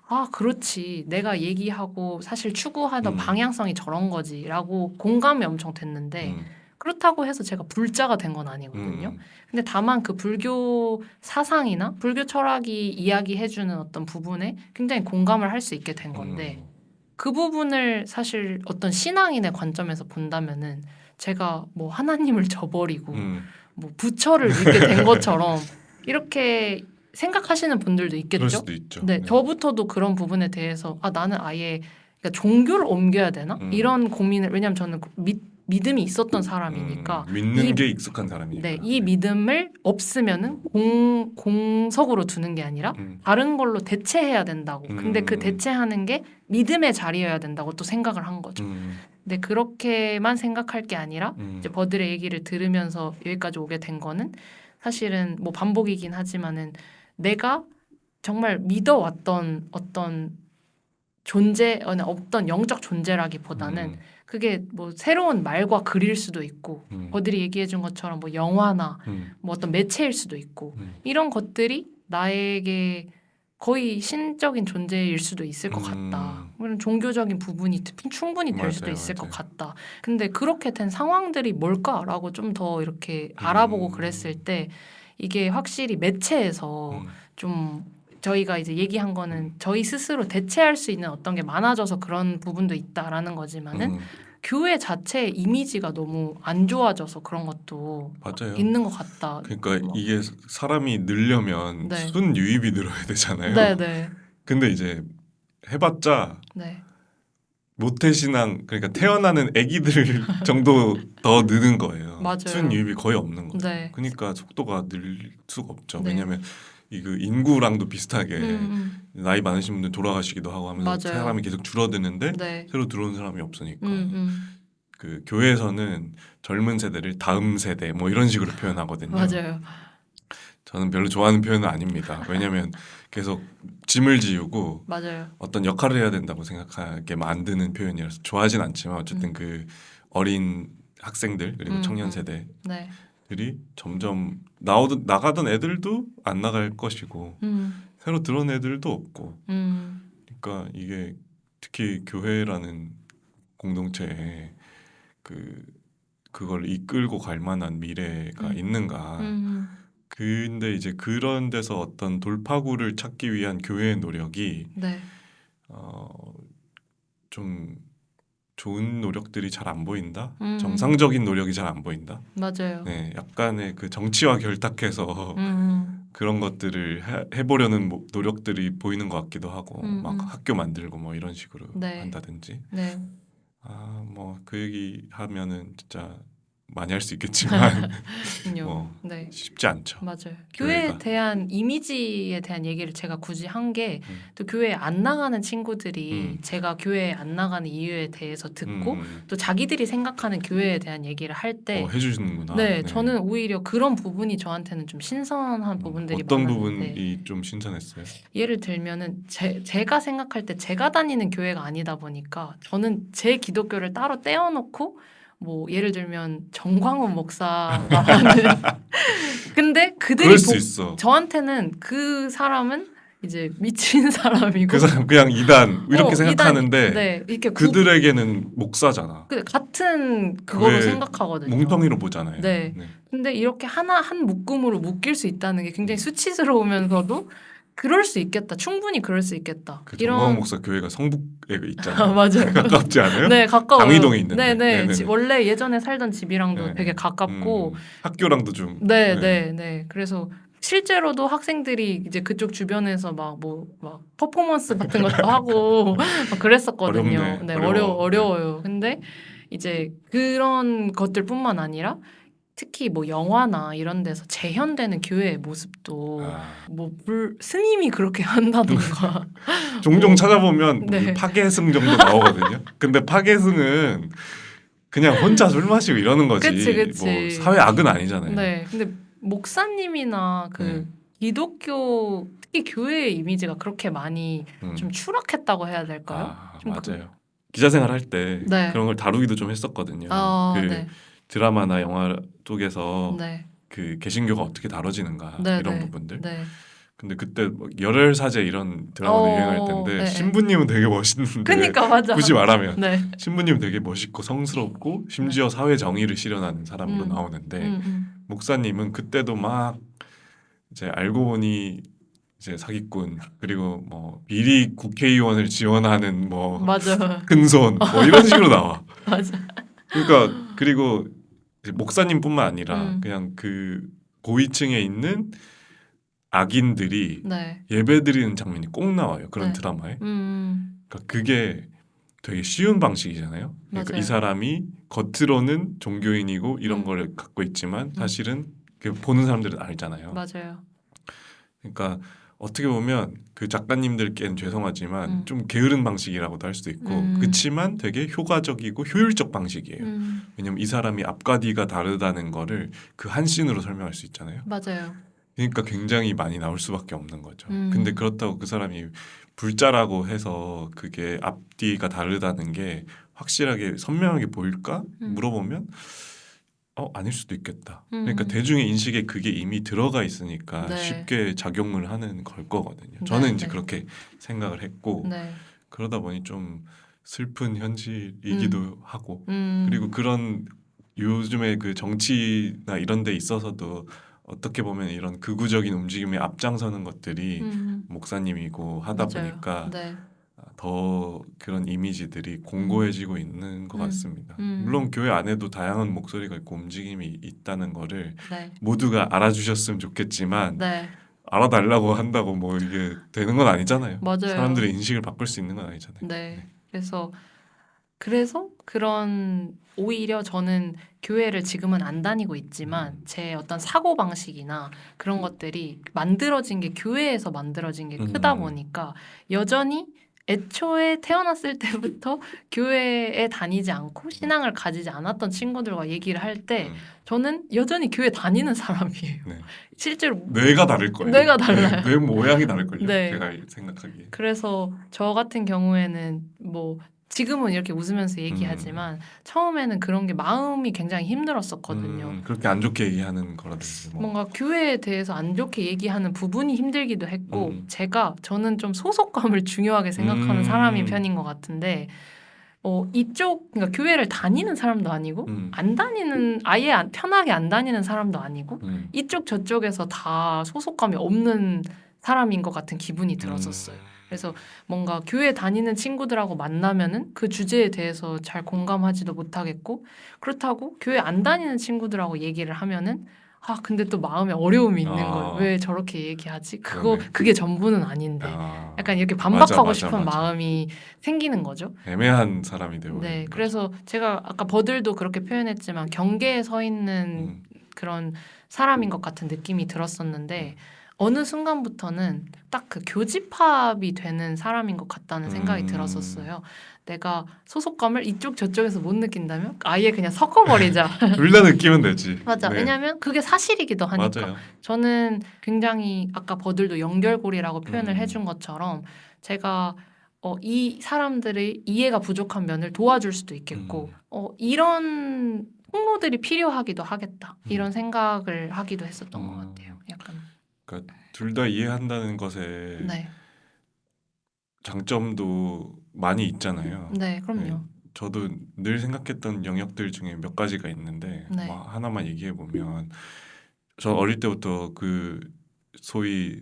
[SPEAKER 2] 아 그렇지 내가 얘기하고 사실 추구하던 방향성이 저런 거지라고 공감이 엄청 됐는데 그렇다고 해서 제가 불자가 된 건 아니거든요. 근데 다만 그 불교 사상이나 불교 철학이 이야기해주는 어떤 부분에 굉장히 공감을 할 수 있게 된 건데 그 부분을 사실 어떤 신앙인의 관점에서 본다면은 제가 뭐 하나님을 저버리고 뭐 부처를 믿게 된 것처럼 이렇게 생각하시는 분들도 있겠죠.
[SPEAKER 1] 그럴 수도 있죠.
[SPEAKER 2] 네, 저부터도 그런 부분에 대해서 아 나는 아예 그러니까 종교를 옮겨야 되나 이런 고민을 왜냐하면 저는 믿음이 있었던 사람이니까
[SPEAKER 1] 믿는 게 익숙한 사람이니까.
[SPEAKER 2] 네, 이 믿음을 없으면은 공석으로 두는 게 아니라 다른 걸로 대체해야 된다고. 근데 그 대체하는 게 믿음의 자리여야 된다고 또 생각을 한 거죠. 근데 그렇게만 생각할 게 아니라 이제 버들의 얘기를 들으면서 여기까지 오게 된 거는 사실은 뭐 반복이긴 하지만은 내가 정말 믿어왔던 어떤 존재, 어떤 영적 존재라기보다는 그게 뭐 새로운 말과 글일 수도 있고 버들이 얘기해준 것처럼 뭐 영화나 뭐 어떤 매체일 수도 있고 이런 것들이 나에게 거의 신적인 존재일 수도 있을 것 같다. 그런 종교적인 부분이 충분히 될 수도 있을 것 같다. 근데 그렇게 된 상황들이 뭘까라고 좀 더 이렇게 알아보고 그랬을 때 이게 확실히 매체에서 좀 저희가 이제 얘기한 거는 저희 스스로 대체할 수 있는 어떤 게 많아져서 그런 부분도 있다라는 거지만은 교회 자체의 이미지가 너무 안 좋아져서 그런 것도
[SPEAKER 1] 맞아요.
[SPEAKER 2] 있는 것 같다.
[SPEAKER 1] 그러니까 이게 사람이 늘려면
[SPEAKER 2] 네.
[SPEAKER 1] 순유입이 늘어야 되잖아요.
[SPEAKER 2] 네네.
[SPEAKER 1] 근데 이제 해봤자
[SPEAKER 2] 네.
[SPEAKER 1] 모태신앙 그러니까 태어나는 아기들 정도 더 느는 거예요.
[SPEAKER 2] 맞아요.
[SPEAKER 1] 순유입이 거의 없는 거죠.
[SPEAKER 2] 네.
[SPEAKER 1] 그러니까 속도가 늘 수가 없죠.
[SPEAKER 2] 네.
[SPEAKER 1] 왜냐하면 이 그 인구랑도 비슷하게 나이 많으신 분들 돌아가시기도 하고 하면서
[SPEAKER 2] 맞아요.
[SPEAKER 1] 사람이 계속 줄어드는데
[SPEAKER 2] 네.
[SPEAKER 1] 새로 들어오는 사람이 없으니까 그 교회에서는 젊은 세대를 다음 세대 뭐 이런 식으로 표현하거든요.
[SPEAKER 2] 맞아요.
[SPEAKER 1] 저는 별로 좋아하는 표현은 아닙니다. 왜냐하면 계속 짐을 지우고
[SPEAKER 2] 맞아요.
[SPEAKER 1] 어떤 역할을 해야 된다고 생각하게 만드는 표현이라서 좋아하진 않지만 어쨌든 그 어린 학생들 그리고 청년 세대들이
[SPEAKER 2] 네.
[SPEAKER 1] 점점 나가던 애들도 안 나갈 것이고 새로 들어온 애들도 없고 그러니까 이게 특히 교회라는 공동체에 그걸 이끌고 갈 만한 미래가 있는가 근데 이제 그런 데서 어떤 돌파구를 찾기 위한 교회의 노력이
[SPEAKER 2] 네.
[SPEAKER 1] 좀 좋은 노력들이 잘 안 보인다. 정상적인 노력이 잘 안 보인다.
[SPEAKER 2] 맞아요.
[SPEAKER 1] 네, 약간의 그 정치와 결탁해서 그런 것들을 해보려는 노력들이 보이는 것 같기도 하고 막 학교 만들고 뭐 이런 식으로
[SPEAKER 2] 네.
[SPEAKER 1] 한다든지.
[SPEAKER 2] 네.
[SPEAKER 1] 뭐 그 얘기 하면은 진짜 많이 할 수 있겠지만 뭐
[SPEAKER 2] 네.
[SPEAKER 1] 쉽지 않죠.
[SPEAKER 2] 맞아요. 교회에 대한 이미지에 대한 얘기를 제가 굳이 한 게 또 교회에 안 나가는 친구들이 제가 교회에 안 나가는 이유에 대해서 듣고 또 자기들이 생각하는 교회에 대한 얘기를 할 때
[SPEAKER 1] 해주시는구나.
[SPEAKER 2] 네, 저는 오히려 그런 부분이 저한테는 좀 신선한 부분들이
[SPEAKER 1] 어떤
[SPEAKER 2] 많았는데
[SPEAKER 1] 부분이 좀 신선했어요?
[SPEAKER 2] 예를 들면은 제가 생각할 때 제가 다니는 교회가 아니다 보니까 저는 제 기독교를 따로 떼어놓고 뭐 예를 들면 정광훈 목사가 하는 근데
[SPEAKER 1] 그럴 수 있어.
[SPEAKER 2] 저한테는 그 사람은 이제 미친 사람이고
[SPEAKER 1] 그 사람 그냥 이단 이렇게 생각하는데
[SPEAKER 2] 네, 이렇게
[SPEAKER 1] 그들에게는 목사잖아.
[SPEAKER 2] 같은 그거로 생각하거든요.
[SPEAKER 1] 뭉텅이로 보잖아요.
[SPEAKER 2] 네. 근데 이렇게 한 묶음으로 묶일 수 있다는 게 굉장히 수치스러우면서도 그럴 수 있겠다. 충분히 그럴 수 있겠다.
[SPEAKER 1] 그 정광훈 목사 교회가 성북에 있잖아요.
[SPEAKER 2] 맞아요.
[SPEAKER 1] 가깝지 않아요?
[SPEAKER 2] 네, 가까워요.
[SPEAKER 1] 강의동에 있는데.
[SPEAKER 2] 네네. 원래 예전에 살던 집이랑도 되게 가깝고
[SPEAKER 1] 학교랑도 좀.
[SPEAKER 2] 네. 그래서 실제로도 학생들이 이제 그쪽 주변에서 막 퍼포먼스 같은 것도 하고 막 그랬었거든요.
[SPEAKER 1] 어렵네.
[SPEAKER 2] 네, 어려워요. 근데 이제 그런 것들뿐만 아니라 특히 뭐 영화나 이런 데서 재현되는 교회의 모습도 뭐 스님이 그렇게 한다던가
[SPEAKER 1] 종종 찾아보면
[SPEAKER 2] 네.
[SPEAKER 1] 파괴승 정도 나오거든요. 근데 파괴승은 그냥 혼자 술 마시고 이러는 거지.
[SPEAKER 2] 그치.
[SPEAKER 1] 뭐 사회 악은 아니잖아요.
[SPEAKER 2] 네. 근데 목사님이나 기독교 특히 교회의 이미지가 그렇게 많이 좀 추락했다고 해야 될까요? 좀
[SPEAKER 1] 맞아요. 기자 생활할 때
[SPEAKER 2] 네.
[SPEAKER 1] 그런 걸 다루기도 좀 했었거든요.
[SPEAKER 2] 네.
[SPEAKER 1] 드라마나 영화 쪽에서
[SPEAKER 2] 네.
[SPEAKER 1] 그 개신교가 어떻게 다뤄지는가
[SPEAKER 2] 네,
[SPEAKER 1] 이런
[SPEAKER 2] 네.
[SPEAKER 1] 부분들.
[SPEAKER 2] 네.
[SPEAKER 1] 근데 그때 뭐 열혈사제 이런 드라마가 유행할 때인데
[SPEAKER 2] 네.
[SPEAKER 1] 신부님은 되게 멋있는데
[SPEAKER 2] 그러니까 맞아.
[SPEAKER 1] 굳이 말하면
[SPEAKER 2] 네.
[SPEAKER 1] 신부님은 되게 멋있고 성스럽고 심지어 사회 정의를 실현하는 사람으로 나오는데 목사님은 그때도 막 이제 알고 보니 이제 사기꾼 그리고 뭐 비리 국회의원을 지원하는 뭐
[SPEAKER 2] 맞아.
[SPEAKER 1] 큰손 뭐 이런 식으로 나와.
[SPEAKER 2] 맞아.
[SPEAKER 1] 그러니까 그리고 목사님뿐만 아니라 그냥 그 고위층에 있는 악인들이
[SPEAKER 2] 네.
[SPEAKER 1] 예배드리는 장면이 꼭 나와요. 그런
[SPEAKER 2] 네.
[SPEAKER 1] 드라마에. 그러니까 그게 되게 쉬운 방식이잖아요. 그러니까
[SPEAKER 2] 맞아요.
[SPEAKER 1] 이 사람이 겉으로는 종교인이고 이런 걸 갖고 있지만 사실은 보는 사람들은 알잖아요.
[SPEAKER 2] 맞아요.
[SPEAKER 1] 그러니까 어떻게 보면 그 작가님들께는 죄송하지만 좀 게으른 방식이라고도 할 수도 있고 그치만 되게 효과적이고 효율적 방식이에요. 왜냐면 이 사람이 앞과 뒤가 다르다는 거를 그 한 씬으로 설명할 수 있잖아요.
[SPEAKER 2] 맞아요.
[SPEAKER 1] 그러니까 굉장히 많이 나올 수밖에 없는 거죠. 근데 그렇다고 그 사람이 불자라고 해서 그게 앞뒤가 다르다는 게 확실하게 선명하게 보일까? 물어보면 아닐 수도 있겠다. 그러니까 대중의 인식에 그게 이미 들어가 있으니까
[SPEAKER 2] 네.
[SPEAKER 1] 쉽게 작용을 하는 걸 거거든요.
[SPEAKER 2] 네,
[SPEAKER 1] 저는 이제
[SPEAKER 2] 네.
[SPEAKER 1] 그렇게 생각을 했고
[SPEAKER 2] 네.
[SPEAKER 1] 그러다 보니 좀 슬픈 현실이기도 하고
[SPEAKER 2] 음.
[SPEAKER 1] 그리고 그런 요즘에 그 정치나 이런 데 있어서도 어떻게 보면 이런 극우적인 움직임에 앞장서는 것들이 목사님이고 하다
[SPEAKER 2] 맞아요.
[SPEAKER 1] 보니까
[SPEAKER 2] 네.
[SPEAKER 1] 더 그런 이미지들이 공고해지고 있는 것 같습니다. 물론 교회 안에도 다양한 목소리가 있고 움직임이 있다는 거를
[SPEAKER 2] 네.
[SPEAKER 1] 모두가 알아주셨으면 좋겠지만
[SPEAKER 2] 네.
[SPEAKER 1] 알아달라고 한다고 뭐 이게 되는 건 아니잖아요.
[SPEAKER 2] 맞아요.
[SPEAKER 1] 사람들의 인식을 바꿀 수 있는 건 아니잖아요.
[SPEAKER 2] 네. 그래서 그런 오히려 저는 교회를 지금은 안 다니고 있지만 제 어떤 사고 방식이나 그런 것들이 만들어진 게 교회에서 만들어진 게 크다 보니까 여전히 애초에 태어났을 때부터 교회에 다니지 않고 신앙을 가지지 않았던 친구들과 얘기를 할 때 저는 여전히 교회 다니는 사람이에요.
[SPEAKER 1] 네.
[SPEAKER 2] 실제로
[SPEAKER 1] 뇌가 다를 거예요.
[SPEAKER 2] 뇌가 달라요.
[SPEAKER 1] 뇌 모양이 다를 걸요.
[SPEAKER 2] 네.
[SPEAKER 1] 제가 생각하기에.
[SPEAKER 2] 그래서 저 같은 경우에는 뭐 지금은 이렇게 웃으면서 얘기하지만 처음에는 그런 게 마음이 굉장히 힘들었었거든요.
[SPEAKER 1] 그렇게 안 좋게 얘기하는 거라든지 뭐.
[SPEAKER 2] 뭔가 교회에 대해서 안 좋게 얘기하는 부분이 힘들기도 했고 저는 좀 소속감을 중요하게 생각하는 사람인 편인 것 같은데 그러니까 교회를 다니는 사람도 아니고 안 다니는 편하게 안 다니는 사람도 아니고 이쪽 저쪽에서 다 소속감이 없는 사람인 것 같은 기분이 들었었어요. 그래서 뭔가 교회 다니는 친구들하고 만나면은 그 주제에 대해서 잘 공감하지도 못하겠고 그렇다고 교회 안 다니는 친구들하고 얘기를 하면은 근데 또 마음에 어려움이 있는 거예요. 왜 저렇게 얘기하지? 그게 전부는 아닌데. 약간 이렇게 반박하고 싶은 마음이 생기는 거죠.
[SPEAKER 1] 애매한 사람이 되고.
[SPEAKER 2] 네, 그래서 제가 아까 버들도 그렇게 표현했지만 경계에 서 있는 그런 사람인 것 같은 느낌이 들었었는데 어느 순간부터는 딱 그 교집합이 되는 사람인 것 같다는 생각이 들었었어요. 내가 소속감을 이쪽 저쪽에서 못 느낀다면 아예 그냥 섞어버리자.
[SPEAKER 1] 둘 다 느끼면 되지.
[SPEAKER 2] 맞아.
[SPEAKER 1] 네.
[SPEAKER 2] 왜냐하면 그게 사실이기도 하니까.
[SPEAKER 1] 맞아요.
[SPEAKER 2] 저는 굉장히 아까 버들도 연결고리라고 표현을 해준 것처럼 제가 이 사람들의 이해가 부족한 면을 도와줄 수도 있겠고 이런 홍보들이 필요하기도 하겠다. 이런 생각을 하기도 했었던 것 같아요. 약간.
[SPEAKER 1] 그러니까 둘 다 이해한다는 것에
[SPEAKER 2] 네.
[SPEAKER 1] 장점도 많이 있잖아요.
[SPEAKER 2] 네, 그럼요.
[SPEAKER 1] 저도 늘 생각했던 영역들 중에 몇 가지가 있는데
[SPEAKER 2] 네.
[SPEAKER 1] 뭐 하나만 얘기해 보면 저 어릴 때부터 그 소위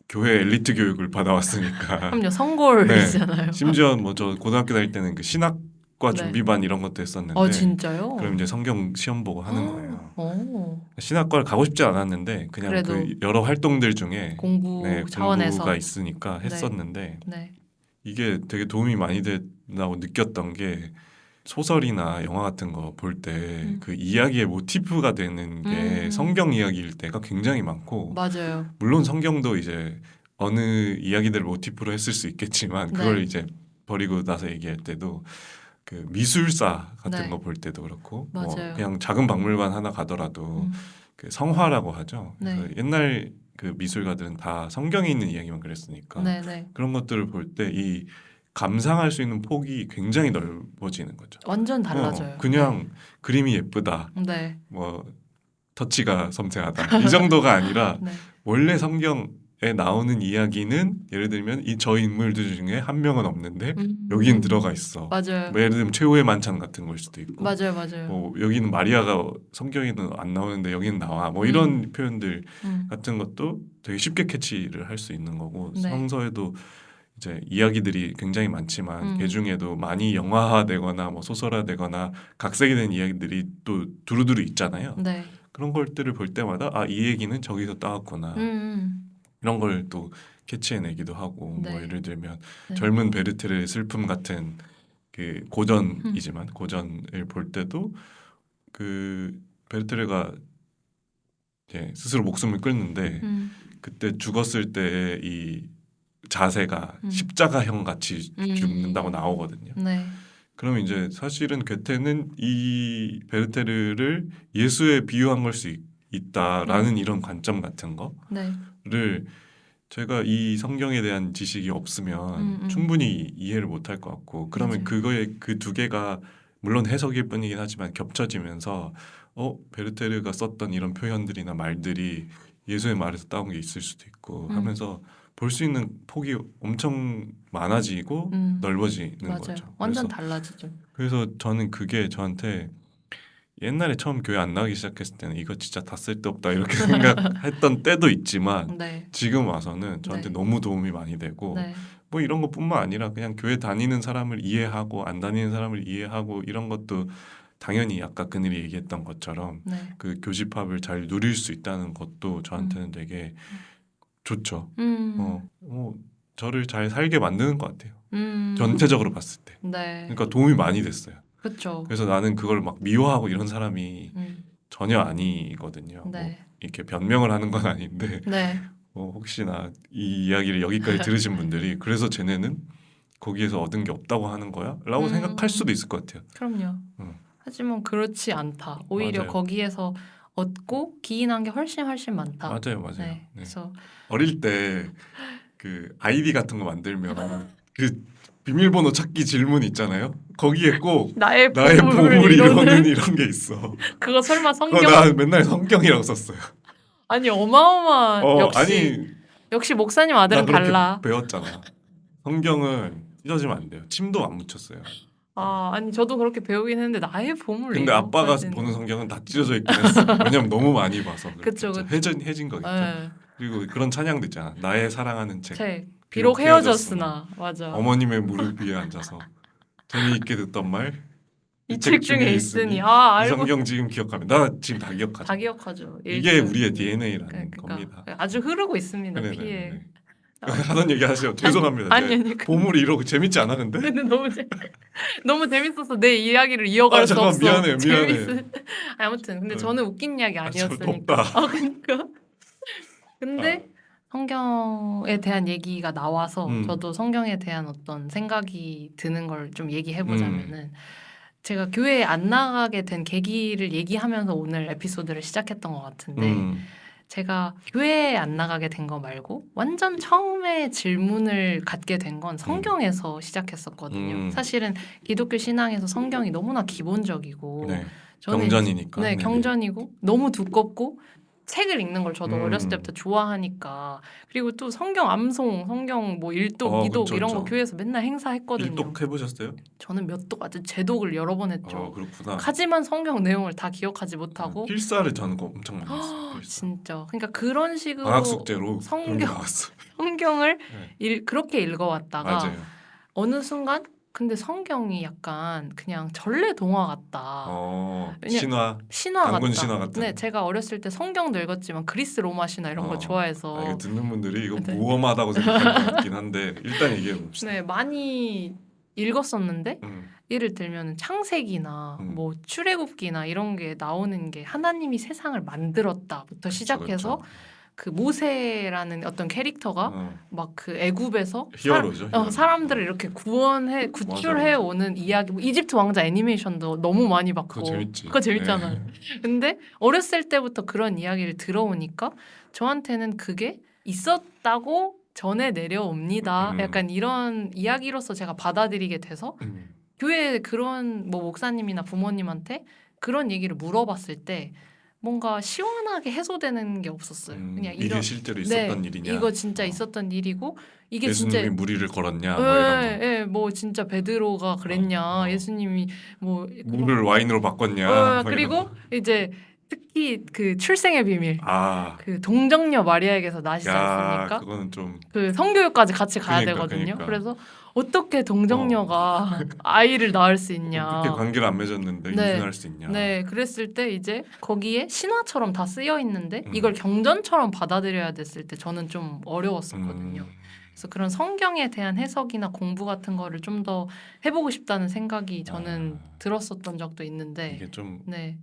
[SPEAKER 1] 교회 엘리트 교육을 받아왔으니까
[SPEAKER 2] 그럼요. 성골이잖아요.
[SPEAKER 1] 심지어 뭐 저 고등학교 다닐 때는 그 신학과
[SPEAKER 2] 네.
[SPEAKER 1] 준비반 이런 것도 했었는데
[SPEAKER 2] 진짜요?
[SPEAKER 1] 그럼 이제 성경 시험 보고 하는 거예요.
[SPEAKER 2] 오.
[SPEAKER 1] 신학과를 가고 싶지 않았는데 그냥
[SPEAKER 2] 그래도
[SPEAKER 1] 그 여러 활동들 중에
[SPEAKER 2] 공부 차원에서
[SPEAKER 1] 공부가 있으니까 했었는데
[SPEAKER 2] 네.
[SPEAKER 1] 이게 되게 도움이 많이 된다고 느꼈던 게 소설이나 영화 같은 거 볼 때 그 이야기의 모티프가 되는 게 성경 이야기일 때가 굉장히 많고
[SPEAKER 2] 맞아요.
[SPEAKER 1] 물론 성경도 이제 어느 이야기들을 모티프로 했을 수 있겠지만 그걸 이제 버리고 나서 얘기할 때도 그 미술사 같은 거 볼 때도 그렇고 뭐 그냥 작은 박물관 하나 가더라도 그 성화라고 하죠. 그래서 옛날 그 미술가들은 다 성경에 있는 이야기만 그랬으니까 그런 것들을 볼 때 이 감상할 수 있는 폭이 굉장히 넓어지는 거죠.
[SPEAKER 2] 완전 달라져요.
[SPEAKER 1] 그냥 그림이 예쁘다.
[SPEAKER 2] 네.
[SPEAKER 1] 뭐 터치가 섬세하다. 이 정도가 아니라 원래 성경에 나오는 이야기는 예를 들면 저 인물들 중에 한 명은 없는데 여기는 들어가 있어.
[SPEAKER 2] 맞아요.
[SPEAKER 1] 뭐 예를 들면 최후의 만찬 같은 걸 수도 있고.
[SPEAKER 2] 맞아요.
[SPEAKER 1] 뭐 여기는 마리아가 성경에는 안 나오는데 여기는 나와. 뭐 이런 표현들 같은 것도 되게 쉽게 캐치를 할 수 있는 거고 성서에도 이제 이야기들이 굉장히 많지만 그 중에도 많이 영화화되거나 뭐 소설화되거나 각색이 된 이야기들이 또 두루두루 있잖아요.
[SPEAKER 2] 네.
[SPEAKER 1] 그런 것들을 볼 때마다 이 얘기는 저기서 따왔구나. 이런 걸 또 캐치해내기도 하고 뭐 예를 들면 젊은 베르테르의 슬픔 같은 그 고전이지만 고전을 볼 때도 그 베르테르가 이제 스스로 목숨을 끊는데 그때 죽었을 때 이 자세가 십자가형 같이 죽는다고 나오거든요.
[SPEAKER 2] 네.
[SPEAKER 1] 그러면 이제 사실은 괴테는 이 베르테르를 예수에 비유한 걸 수 있다라는 이런 관점 같은
[SPEAKER 2] 네.
[SPEAKER 1] 거를 제가 이 성경에 대한 지식이 없으면 충분히 이해를 못할 것 같고 그러면
[SPEAKER 2] 맞아요.
[SPEAKER 1] 그거에 그 두 개가 물론 해석일 뿐이긴 하지만 겹쳐지면서 베르테르가 썼던 이런 표현들이나 말들이 예수의 말에서 따온 게 있을 수도 있고 하면서 볼 수 있는 폭이 엄청 많아지고 넓어지는
[SPEAKER 2] 맞아요.
[SPEAKER 1] 거죠.
[SPEAKER 2] 완전 달라지죠.
[SPEAKER 1] 그래서 저는 그게 저한테 옛날에 처음 교회 안 나가기 시작했을 때는 이거 진짜 다 쓸데없다 이렇게 생각했던 때도 있지만
[SPEAKER 2] 네.
[SPEAKER 1] 지금 와서는 저한테
[SPEAKER 2] 네.
[SPEAKER 1] 너무 도움이 많이 되고
[SPEAKER 2] 네.
[SPEAKER 1] 뭐 이런 것뿐만 아니라 그냥 교회 다니는 사람을 이해하고 안 다니는 사람을 이해하고 이런 것도 당연히 아까 그늘이 얘기했던 것처럼
[SPEAKER 2] 네.
[SPEAKER 1] 그 교집합을 잘 누릴 수 있다는 것도 저한테는 되게 좋죠. 저를 잘 살게 만드는 것 같아요. 전체적으로 봤을 때.
[SPEAKER 2] 네.
[SPEAKER 1] 그러니까 도움이 많이 됐어요.
[SPEAKER 2] 그렇죠.
[SPEAKER 1] 그래서 나는 그걸 막 미워하고 이런 사람이 전혀 아니거든요.
[SPEAKER 2] 네.
[SPEAKER 1] 뭐 이렇게 변명을 하는 건 아닌데
[SPEAKER 2] 네.
[SPEAKER 1] 혹시나 이 이야기를 여기까지 들으신 분들이 그래서 쟤네는 거기에서 얻은 게 없다고 하는 거야? 라고 생각할 수도 있을 것 같아요.
[SPEAKER 2] 그럼요. 하지만 그렇지 않다. 오히려
[SPEAKER 1] 맞아요.
[SPEAKER 2] 거기에서 얻고 기인한 게 훨씬 많다.
[SPEAKER 1] 맞아요.
[SPEAKER 2] 네.
[SPEAKER 1] 네.
[SPEAKER 2] 그래서
[SPEAKER 1] 어릴 때 그 아이디 같은 거 만들면 그 비밀번호 찾기 질문 있잖아요. 거기에 꼭
[SPEAKER 2] 나의
[SPEAKER 1] 보물 이론은 이런 게 있어.
[SPEAKER 2] 그거 설마
[SPEAKER 1] 그거
[SPEAKER 2] 성경?
[SPEAKER 1] 나 맨날 성경이라고 썼어요.
[SPEAKER 2] 아니 어마어마한 역시 목사님
[SPEAKER 1] 나
[SPEAKER 2] 아들은
[SPEAKER 1] 그렇게
[SPEAKER 2] 달라.
[SPEAKER 1] 배웠잖아. 성경은 찢어지면 안 돼요. 침도 안 묻혔어요.
[SPEAKER 2] 아니 저도 그렇게 배우긴 했는데 나의 보물
[SPEAKER 1] 근데 아빠가
[SPEAKER 2] 이론까지는.
[SPEAKER 1] 보는 성경은 다 찢어져 있긴 했어. 왜냐면 너무 많이 봐서.
[SPEAKER 2] 그쵸.
[SPEAKER 1] 해진 거겠죠.
[SPEAKER 2] 네.
[SPEAKER 1] 그리고 그런 찬양도 있잖아. 나의 사랑하는 책.
[SPEAKER 2] 비록 헤어졌으나. 맞아.
[SPEAKER 1] 어머님의 무릎 위에 앉아서 재미있게 듣던 말.
[SPEAKER 2] 이 책 중에 있으니.
[SPEAKER 1] 이
[SPEAKER 2] 알고.
[SPEAKER 1] 성경 지금 기억하면 나 지금 다 기억하죠.
[SPEAKER 2] 다 기억하죠.
[SPEAKER 1] 이게 우리의 DNA라는
[SPEAKER 2] 그러니까
[SPEAKER 1] 겁니다.
[SPEAKER 2] 아주 흐르고 있습니다.
[SPEAKER 1] 네네네.
[SPEAKER 2] 피에.
[SPEAKER 1] 하던 얘기 하세요. 죄송합니다.
[SPEAKER 2] 아니.
[SPEAKER 1] 보물이 이러고 재밌지 않아 근데?
[SPEAKER 2] 근데 너무 재밌어서 내 이야기를 이어갈 수 없어.
[SPEAKER 1] 미안해.
[SPEAKER 2] 아무튼 근데 저는 웃긴 이야기 아니었으니까.
[SPEAKER 1] 덥다.
[SPEAKER 2] 그러니까. 근데 성경에 대한 얘기가 나와서 저도 성경에 대한 어떤 생각이 드는 걸 좀 얘기해 보자면은 제가 교회에 안 나가게 된 계기를 얘기하면서 오늘 에피소드를 시작했던 것 같은데 제가 교회에 안 나가게 된 거 말고 완전 처음에 질문을 갖게 된 건 성경에서 시작했었거든요. 사실은 기독교 신앙에서 성경이 너무나 기본적이고 저는
[SPEAKER 1] 경전이니까.
[SPEAKER 2] 네, 경전이고 너무 두껍고 책을 읽는 걸 저도 어렸을 때부터 좋아하니까 그리고 또 성경 암송, 성경 뭐 일독, 이독
[SPEAKER 1] 그쵸,
[SPEAKER 2] 이런
[SPEAKER 1] 그쵸.
[SPEAKER 2] 거 교회에서 맨날 행사했거든요.
[SPEAKER 1] 일독 해보셨어요?
[SPEAKER 2] 저는 몇 독 아주 제독을 여러 번 했죠.
[SPEAKER 1] 그렇구나.
[SPEAKER 2] 하지만 성경 내용을 다 기억하지 못하고
[SPEAKER 1] 필사를 저는 거 엄청 많이 했어요. 필사.
[SPEAKER 2] 진짜 그러니까 그런 식으로
[SPEAKER 1] 방학 숙제로
[SPEAKER 2] 성경을 그렇게 읽어왔다가
[SPEAKER 1] 맞아요.
[SPEAKER 2] 어느 순간 근데 성경이 약간 그냥 전래 동화 같다.
[SPEAKER 1] 신화
[SPEAKER 2] 단군
[SPEAKER 1] 신화 같은.
[SPEAKER 2] 네, 제가 어렸을 때 성경도 읽었지만 그리스 로마 신화 이런 거 좋아해서
[SPEAKER 1] 이거 듣는 분들이 이거 무엄하다고 생각할 것 같긴 한데 일단 얘기해 봅시다.
[SPEAKER 2] 네, 많이 읽었었는데 예를 들면 창세기나 뭐 출애굽기나 이런 게 나오는 게 하나님이 세상을 만들었다부터 시작해서 그 모세라는 어떤 캐릭터가 막 그 애굽에서
[SPEAKER 1] 히어로죠.
[SPEAKER 2] 사람들을 이렇게 구출해 오는 이야기. 뭐 이집트 왕자 애니메이션도 너무 많이 봤고
[SPEAKER 1] 그거 재밌지.
[SPEAKER 2] 그거 재밌잖아요.
[SPEAKER 1] 네.
[SPEAKER 2] 근데 어렸을 때부터 그런 이야기를 들어오니까 저한테는 그게 있었다고 전해 내려옵니다. 약간 이런 이야기로서 제가 받아들이게 돼서 교회 그런 뭐 목사님이나 부모님한테 그런 얘기를 물어봤을 때 뭔가 시원하게 해소되는 게 없었어요. 그냥
[SPEAKER 1] 이게 실제로 있었던 일이냐?
[SPEAKER 2] 이거 진짜 있었던 일이고 이게
[SPEAKER 1] 예수님이
[SPEAKER 2] 진짜
[SPEAKER 1] 무리를 걸었냐? 뭐 이런 거.
[SPEAKER 2] 뭐 진짜 베드로가 그랬냐? 예수님이 뭐
[SPEAKER 1] 물을 와인으로 바꿨냐?
[SPEAKER 2] 그리고 이제 특히 그 출생의 비밀, 그 동정녀 마리아에게서 나시지 않습니까?
[SPEAKER 1] 그거는 좀
[SPEAKER 2] 그 성교육까지 같이 가야 되거든요. 그래서 어떻게 동정녀가 아이를 낳을 수 있냐?
[SPEAKER 1] 어떻게 관계를 안 맺었는데 임신할 수 있냐?
[SPEAKER 2] 네, 그랬을 때 이제 거기에 신화처럼 다 쓰여 있는데 이걸 경전처럼 받아들여야 됐을 때 저는 좀 어려웠었거든요. 그래서 그런 성경에 대한 해석이나 공부 같은 거를 좀 더 해보고 싶다는 생각이 저는 들었었던 적도 있는데
[SPEAKER 1] 이게 좀
[SPEAKER 2] 네.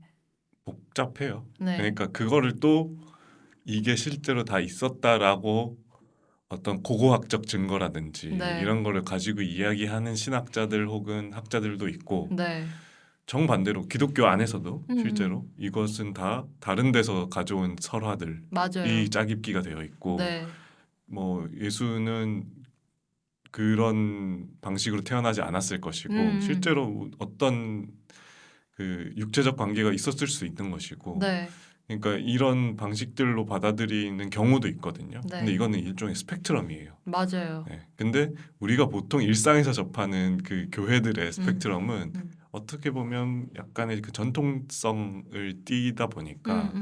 [SPEAKER 1] 복잡해요.
[SPEAKER 2] 네.
[SPEAKER 1] 그러니까 그거를 또 이게 실제로 다 있었다라고 어떤 고고학적 증거라든지
[SPEAKER 2] 네.
[SPEAKER 1] 이런 거를 가지고 이야기하는 신학자들 혹은 학자들도 있고
[SPEAKER 2] 네.
[SPEAKER 1] 정반대로 기독교 안에서도
[SPEAKER 2] 음,
[SPEAKER 1] 실제로 이것은 다 다른 데서 가져온 설화들이
[SPEAKER 2] 맞아요.
[SPEAKER 1] 짜깁기가 되어 있고
[SPEAKER 2] 네.
[SPEAKER 1] 뭐 예수는 그런 방식으로 태어나지 않았을 것이고 실제로 어떤 그 육체적 관계가 있었을 수 있는 것이고
[SPEAKER 2] 네.
[SPEAKER 1] 그러니까 이런 방식들로 받아들이는 경우도 있거든요.
[SPEAKER 2] 네.
[SPEAKER 1] 근데 이거는 일종의 스펙트럼이에요.
[SPEAKER 2] 맞아요.
[SPEAKER 1] 네. 근데 우리가 보통 일상에서 접하는 그 교회들의
[SPEAKER 2] 음,
[SPEAKER 1] 스펙트럼은 어떻게 보면 약간의 그 전통성을 띠다 보니까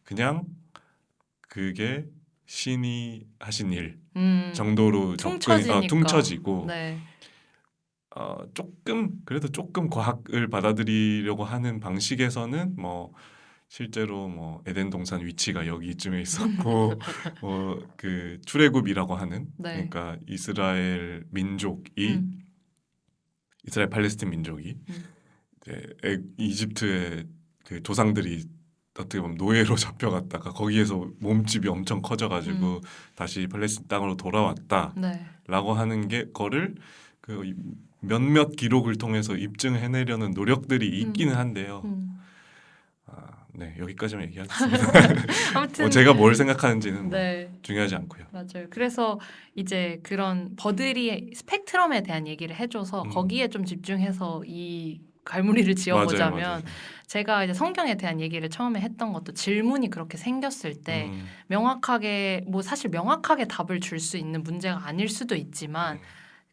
[SPEAKER 1] 그냥 그게 신이 하신 일 정도로
[SPEAKER 2] 퉁쳐지니까.
[SPEAKER 1] 퉁쳐지고
[SPEAKER 2] 네.
[SPEAKER 1] 조금 그래도 조금 과학을 받아들이려고 하는 방식에서는 뭐 실제로 뭐 에덴 동산 위치가 여기쯤에 있었고 뭐 그 출애굽이라고 하는
[SPEAKER 2] 네.
[SPEAKER 1] 그러니까 이스라엘 민족이 이스라엘 팔레스틴 민족이 이제 이집트의 그 조상들이 어떻게 보면 노예로 잡혀갔다가 거기에서 몸집이 엄청 커져가지고 다시 팔레스틴 땅으로 돌아왔다라고
[SPEAKER 2] 네.
[SPEAKER 1] 하는 게 거를 그 몇몇 기록을 통해서 입증해내려는 노력들이 있기는 한데요. 네 여기까지만 얘기하겠습니다.
[SPEAKER 2] 아무튼
[SPEAKER 1] 제가 뭘 생각하는지는
[SPEAKER 2] 네.
[SPEAKER 1] 뭐 중요하지 않고요.
[SPEAKER 2] 맞아요. 그래서 이제 그런 버들이 스펙트럼에 대한 얘기를 해줘서 거기에 좀 집중해서 이 갈무리를 지어보자면
[SPEAKER 1] 맞아요.
[SPEAKER 2] 제가 이제 성경에 대한 얘기를 처음에 했던 것도 질문이 그렇게 생겼을 때 명확하게 뭐 사실 명확하게 답을 줄 수 있는 문제가 아닐 수도 있지만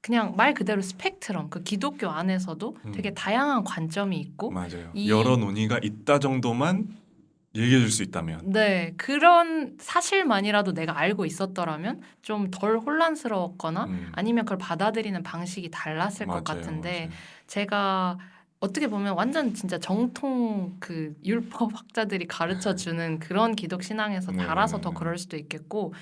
[SPEAKER 2] 그냥 말 그대로 스펙트럼 그 기독교 안에서도 되게 다양한 관점이 있고
[SPEAKER 1] 맞아요. 여러 논의가 있다 정도만 얘기해 줄 수 있다면
[SPEAKER 2] 네, 그런 사실만이라도 내가 알고 있었더라면 좀 덜 혼란스러웠거나 아니면 그걸 받아들이는 방식이 달랐을 것 같은데 제가 어떻게 보면 완전 진짜 정통 그 율법 학자들이 가르쳐 주는 그런 기독 신앙에서 자라서 더 그럴 수도 있겠고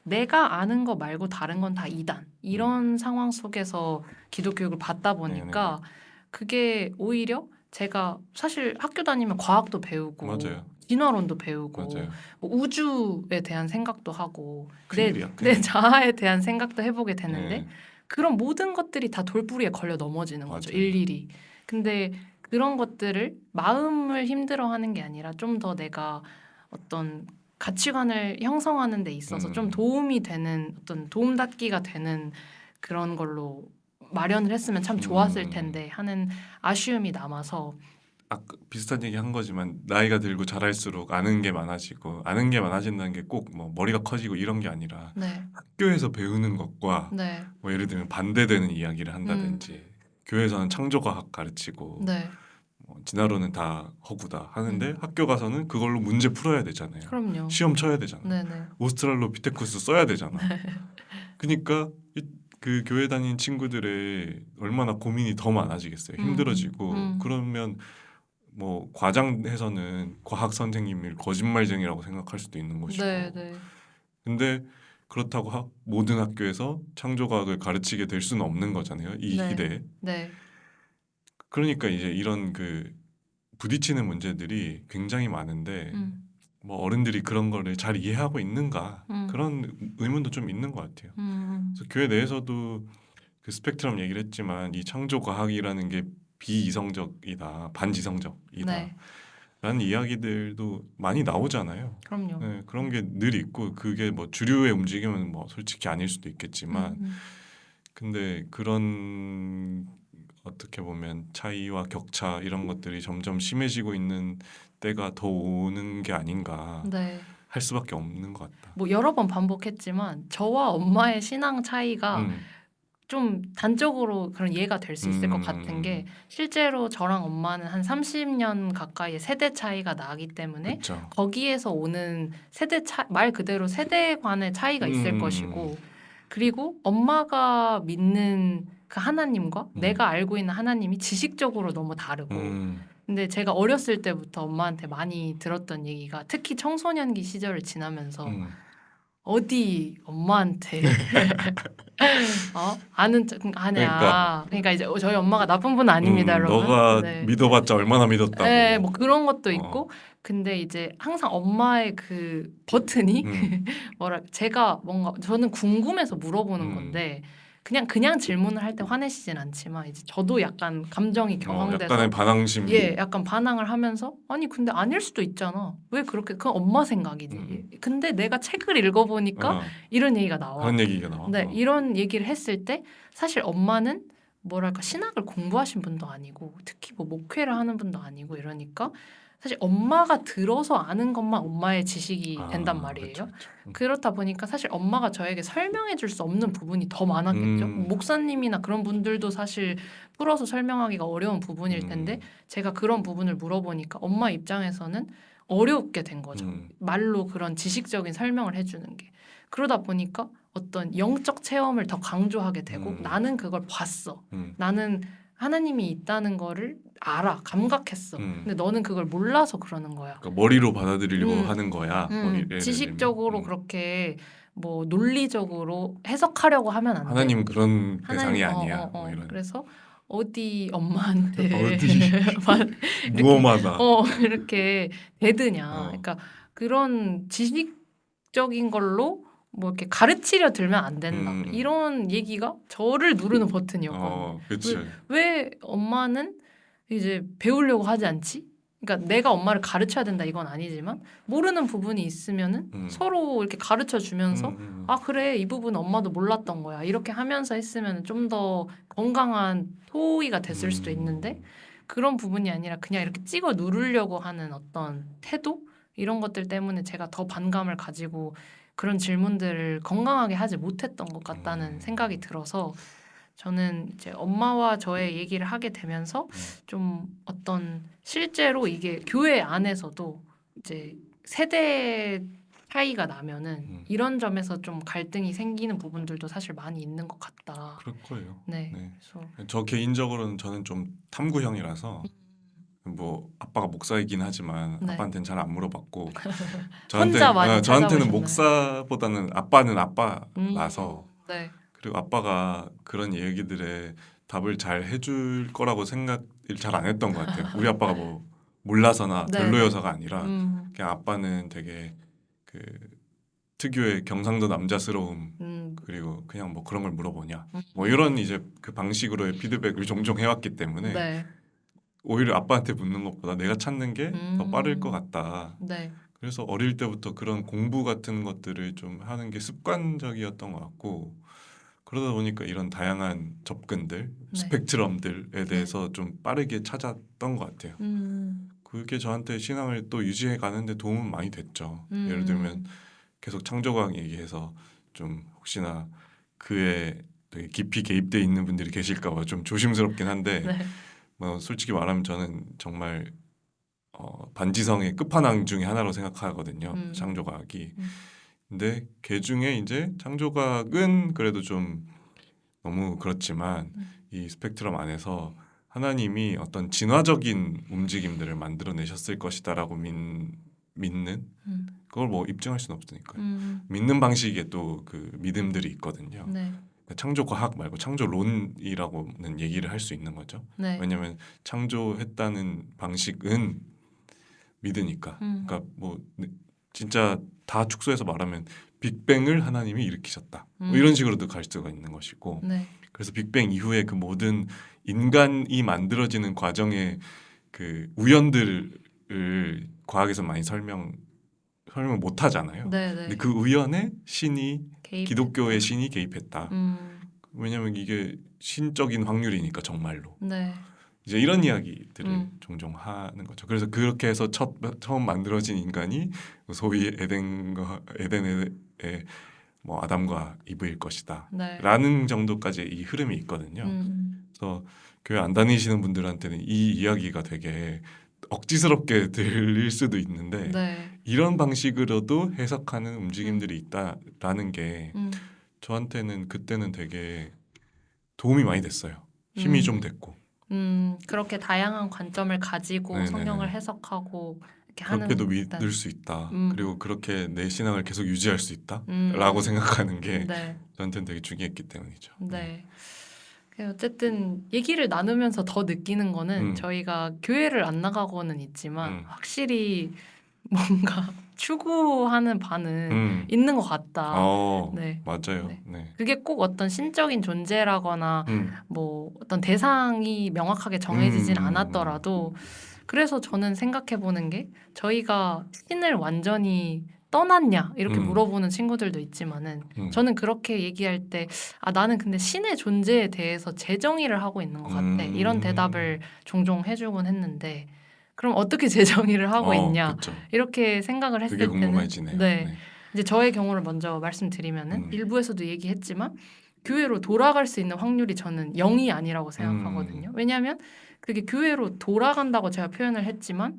[SPEAKER 2] 내가 아는 거 말고 다른 건 다 이단 이런 상황 속에서 기독 교육을 받다 보니까 그게 오히려 제가 사실 학교 다니면 과학도 배우고
[SPEAKER 1] 맞아요.
[SPEAKER 2] 진화론도 배우고
[SPEAKER 1] 맞아요.
[SPEAKER 2] 뭐 우주에 대한 생각도 하고
[SPEAKER 1] 큰일이야,
[SPEAKER 2] 내
[SPEAKER 1] 큰일.
[SPEAKER 2] 자아에 대한 생각도 해보게 되는데
[SPEAKER 1] 네.
[SPEAKER 2] 그런 모든 것들이 다 돌부리에 걸려 넘어지는 거죠.
[SPEAKER 1] 맞아요.
[SPEAKER 2] 일일이. 근데 그런 것들을 마음을 힘들어하는 게 아니라 좀 더 내가 어떤 가치관을 형성하는 데 있어서 좀 도움이 되는 어떤 도움닫기가 되는 그런 걸로 마련을 했으면 참 좋았을 텐데 하는 아쉬움이 남아서
[SPEAKER 1] 비슷한 얘기 한 거지만 나이가 들고 자랄수록 아는 게 많아지고 아는 게 많아진다는 게 꼭 뭐 머리가 커지고 이런 게 아니라
[SPEAKER 2] 네.
[SPEAKER 1] 학교에서 배우는 것과
[SPEAKER 2] 네.
[SPEAKER 1] 뭐 예를 들면 반대되는 이야기를 한다든지 교회에서는 창조과학 가르치고
[SPEAKER 2] 네.
[SPEAKER 1] 뭐 진화론은 다 허구다 하는데 학교 가서는 그걸로 문제 풀어야 되잖아요.
[SPEAKER 2] 그럼요.
[SPEAKER 1] 시험 쳐야 되잖아요.
[SPEAKER 2] 네네.
[SPEAKER 1] 오스트랄로피테쿠스 써야 되잖아. 그러니까 그 교회 다니는 친구들의 얼마나 고민이 더 많아지겠어요. 힘들어지고 그러면 뭐 과장해서는 과학 선생님을 거짓말쟁이라고 생각할 수도 있는 것이고.
[SPEAKER 2] 네.
[SPEAKER 1] 근데 그렇다고 모든 학교에서 창조과학을 가르치게 될 수는 없는 거잖아요. 이
[SPEAKER 2] 네.
[SPEAKER 1] 시대에.
[SPEAKER 2] 네.
[SPEAKER 1] 그러니까 이제 이런 그 부딪히는 문제들이 굉장히 많은데 뭐 어른들이 그런 거를 잘 이해하고 있는가 그런 의문도 좀 있는 것 같아요. 그래서 교회 내에서도 그 스펙트럼 얘기를 했지만 이 창조과학이라는 게 비이성적이다, 반지성적이다
[SPEAKER 2] 네.
[SPEAKER 1] 라는 이야기들도 많이 나오잖아요.
[SPEAKER 2] 그럼요.
[SPEAKER 1] 네, 그런 게 늘 있고 그게 뭐 주류의 움직임은 뭐 솔직히 아닐 수도 있겠지만 근데 그런 어떻게 보면 차이와 격차 이런 것들이 점점 심해지고 있는 때가 더 오는 게 아닌가
[SPEAKER 2] 네.
[SPEAKER 1] 할 수밖에 없는 것 같다.
[SPEAKER 2] 뭐 여러 번 반복했지만 저와 엄마의 신앙 차이가 좀 단적으로 그런 이해가 될 수 있을 것 같은 게 실제로 저랑 엄마는 한 30년 가까이 세대 차이가 나기 때문에
[SPEAKER 1] 그쵸.
[SPEAKER 2] 거기에서 오는 말 그대로 세대 간의 차이가 있을 것이고 그리고 엄마가 믿는 그 하나님과 내가 알고 있는 하나님이 지식적으로 너무 다르고 근데 제가 어렸을 때부터 엄마한테 많이 들었던 얘기가 특히 청소년기 시절을 지나면서 어디 엄마한테 아는 척 하냐. 그러니까 이제 저희 엄마가 나쁜 분 아닙니다, 여러분.
[SPEAKER 1] 너가
[SPEAKER 2] 네.
[SPEAKER 1] 믿어봤자 얼마나 믿었다고.
[SPEAKER 2] 네, 뭐 그런 것도 있고. 근데 이제 항상 엄마의 그 버튼이 제가 뭔가 저는 궁금해서 물어보는 건데 그냥 질문을 할 때 화내시진 않지만 이제 저도 약간 감정이 격앙돼서
[SPEAKER 1] 약간의 반항심.
[SPEAKER 2] 약간 반항을 하면서 아니 근데 아닐 수도 있잖아. 왜 그렇게 그건 엄마 생각이지. 근데 내가 책을 읽어보니까 이런 얘기가 나와.
[SPEAKER 1] 그런 얘기가 나와.
[SPEAKER 2] 네, 이런 얘기를 했을 때 사실 엄마는 뭐랄까 신학을 공부하신 분도 아니고 특히 뭐 목회를 하는 분도 아니고 이러니까 사실 엄마가 들어서 아는 것만 엄마의 지식이 된단 말이에요.
[SPEAKER 1] 그쵸.
[SPEAKER 2] 그렇다 보니까 사실 엄마가 저에게 설명해 줄 수 없는 부분이 더 많았겠죠. 목사님이나 그런 분들도 사실 풀어서 설명하기가 어려운 부분일 텐데 제가 그런 부분을 물어보니까 엄마 입장에서는 어렵게 된 거죠. 말로 그런 지식적인 설명을 해주는 게. 그러다 보니까 어떤 영적 체험을 더 강조하게 되고 나는 그걸 봤어. 나는 하나님이 있다는 거를 알아. 감각했어. 근데 너는 그걸 몰라서 그러는 거야.
[SPEAKER 1] 그러니까 머리로 받아들이려고 하는 거야.
[SPEAKER 2] 지식적으로 그렇게 뭐 논리적으로 해석하려고 하면 안 돼.
[SPEAKER 1] 하나님은 그런 대상이 아니야. 뭐 이런.
[SPEAKER 2] 그래서 어디 엄마한테
[SPEAKER 1] 무엄하다.
[SPEAKER 2] 이렇게 대드냐. 그러니까 그런 지식적인 걸로 뭐 이렇게 가르치려 들면 안 된다. 이런 얘기가 저를 누르는 버튼이었거든요.
[SPEAKER 1] 그치.
[SPEAKER 2] 왜 엄마는 이제 배우려고 하지 않지? 그러니까 내가 엄마를 가르쳐야 된다 이건 아니지만 모르는 부분이 있으면은 서로 이렇게 가르쳐 주면서 아 그래 이 부분 엄마도 몰랐던 거야 이렇게 하면서 했으면 좀 더 건강한 토의가 됐을 수도 있는데 그런 부분이 아니라 그냥 이렇게 찍어 누르려고 하는 어떤 태도 이런 것들 때문에 제가 더 반감을 가지고 그런 질문들을 건강하게 하지 못했던 것 같다는 생각이 들어서 저는 이제 엄마와 저의 얘기를 하게 되면서 좀 어떤 실제로 이게 교회 안에서도 이제 세대 차이가 나면은 이런 점에서 좀 갈등이 생기는 부분들도 사실 많이 있는 것 같다.
[SPEAKER 1] 그럴 거예요.
[SPEAKER 2] 네.
[SPEAKER 1] 그래서 저 개인적으로는 저는 좀 탐구형이라서 뭐 아빠가 목사이긴 하지만 아빠한테는 잘 안 물어봤고 저한테는 목사보다는 아빠는 아빠라서 그리고 아빠가 그런 얘기들에 답을 잘 해줄 거라고 생각을 잘 안 했던 것 같아요. 우리 아빠가 뭐 몰라서나 별로여서가 아니라 그냥 아빠는 되게 그 특유의 경상도 남자스러움 그리고 그냥 뭐 그런 걸 물어보냐 뭐 이런 이제 그 방식으로의 피드백을 종종 해왔기 때문에 오히려 아빠한테 묻는 것보다 내가 찾는 게 더 빠를 것 같다. 그래서 어릴 때부터 그런 공부 같은 것들을 좀 하는 게 습관적이었던 것 같고 그러다 보니까 이런 다양한 접근들, 스펙트럼들에 대해서 좀 빠르게 찾았던 것 같아요. 그게 저한테 신앙을 또 유지해 가는데 도움은 많이 됐죠. 예를 들면 계속 창조과학 얘기해서 좀 혹시나 그에 되게 깊이 개입돼 있는 분들이 계실까 봐 좀 조심스럽긴 한데 뭐 솔직히 말하면 저는 정말 반지성의 끝판왕 중에 하나로 생각하거든요. 창조과학이. 근데 그 중에 이제 창조과학은 그래도 좀 너무 그렇지만 이 스펙트럼 안에서 하나님이 어떤 진화적인 움직임들을 만들어내셨을 것이다라고 믿는 그걸 뭐 입증할 수는 없으니까요. 믿는 방식에 또 그 믿음들이 있거든요. 창조과학 말고 창조론이라고는 얘기를 할 수 있는 거죠. 왜냐하면 창조했다는 방식은 믿으니까. 그러니까 뭐 진짜 다 축소해서 말하면 빅뱅을 하나님이 일으키셨다. 뭐 이런 식으로도 갈 수가 있는 것이고. 그래서 빅뱅 이후에 그 모든 인간이 만들어지는 과정의 그 우연들을 과학에서 많이 설명 못 하잖아요. 근데 그 우연에 기독교의 신이 개입했다. 왜냐하면 이게 신적인 확률이니까 정말로. 이제 이런 이야기들을 종종 하는 거죠. 그래서 그렇게 해서 처음 만들어진 인간이 소위 에덴의 뭐 아담과 이브일 것이다. 라는 정도까지 이 흐름이 있거든요. 그래서 교회 안 다니시는 분들한테는 이 이야기가 되게 억지스럽게 들릴 수도 있는데 이런 방식으로도 해석하는 움직임들이 있다라는 게 저한테는 그때는 되게 도움이 많이 됐어요. 힘이 좀 됐고.
[SPEAKER 2] 그렇게 다양한 관점을 가지고 성경을 해석하고 이렇게 하는
[SPEAKER 1] 그렇게도 믿을 수 있다. 그리고 그렇게 내 신앙을 계속 유지할 수 있다라고 생각하는 게 저한테는 되게 중요했기 때문이죠.
[SPEAKER 2] 어쨌든 얘기를 나누면서 더 느끼는 거는 저희가 교회를 안 나가고는 있지만 확실히 뭔가 추구하는 바는 있는 것 같다. 네.
[SPEAKER 1] 맞아요.
[SPEAKER 2] 네.
[SPEAKER 1] 네.
[SPEAKER 2] 그게 꼭 어떤 신적인 존재라거나 뭐 어떤 대상이 명확하게 정해지진 않았더라도 그래서 저는 생각해 보는 게 저희가 신을 완전히 떠났냐 이렇게 물어보는 친구들도 있지만은 저는 그렇게 얘기할 때 나는 근데 신의 존재에 대해서 재정의를 하고 있는 것 같아 이런 대답을 종종 해주곤 했는데 그럼 어떻게 재정의를 하고 있냐
[SPEAKER 1] 그쵸.
[SPEAKER 2] 이렇게 생각을 했을
[SPEAKER 1] 그게
[SPEAKER 2] 때는
[SPEAKER 1] 궁금해지네요.
[SPEAKER 2] 네.
[SPEAKER 1] 네.
[SPEAKER 2] 이제 저의 경우를 먼저 말씀드리면은 일부에서도 얘기했지만 교회로 돌아갈 수 있는 확률이 저는 0이 아니라고 생각하거든요. 왜냐하면 그게 교회로 돌아간다고 제가 표현을 했지만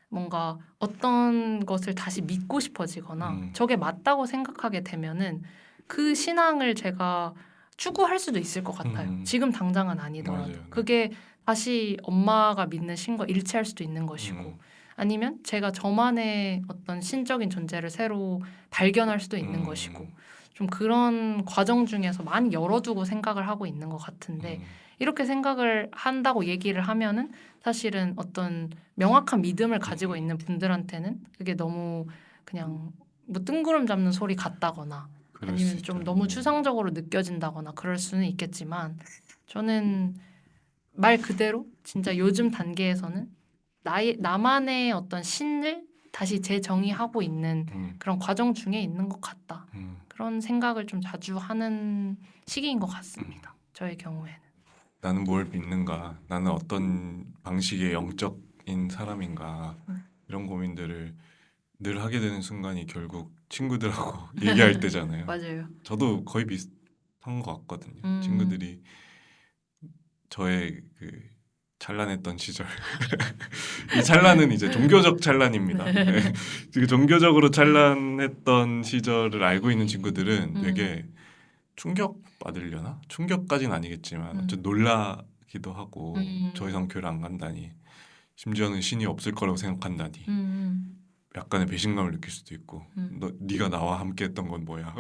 [SPEAKER 2] 뭔가 어떤 것을 다시 믿고 싶어지거나 저게 맞다고 생각하게 되면은 그 신앙을 제가 추구할 수도 있을 것 같아요. 지금 당장은 아니더라도.
[SPEAKER 1] 맞아요. 네.
[SPEAKER 2] 그게 다시 엄마가 믿는 신과 일치할 수도 있는 것이고 아니면 제가 저만의 어떤 신적인 존재를 새로 발견할 수도 있는 것이고 좀 그런 과정 중에서 많이 열어두고 생각을 하고 있는 것 같은데 이렇게 생각을 한다고 얘기를 하면은 사실은 어떤 명확한 믿음을 가지고 있는 분들한테는 그게 너무 그냥 뭐 뜬구름 잡는 소리 같다거나 아니면 좀 너무 추상적으로 느껴진다거나 그럴 수는 있겠지만 저는 말 그대로 진짜 요즘 단계에서는 나만의 어떤 신을 다시 재정의하고 있는 그런 과정 중에 있는 것 같다. 그런 생각을 좀 자주 하는 시기인 것 같습니다. 저의 경우에는.
[SPEAKER 1] 나는 뭘 믿는가? 나는 어떤 방식의 영적인 사람인가? 이런 고민들을 늘 하게 되는 순간이 결국 친구들하고 얘기할 때잖아요.
[SPEAKER 2] 맞아요.
[SPEAKER 1] 저도 거의 비슷한 것 같거든요. 친구들이 저의 그 찬란했던 시절 이 찬란은 이제 종교적 찬란입니다. 네. 그 종교적으로 찬란했던 시절을 알고 있는 친구들은 되게 충격 받으려나? 충격까지는 아니겠지만 어쨌든 놀라기도 하고 저 이상 교회를 안 간다니 심지어는 신이 없을 거라고 생각한다니 약간의 배신감을 느낄 수도 있고 네가 나와 함께했던 건 뭐야?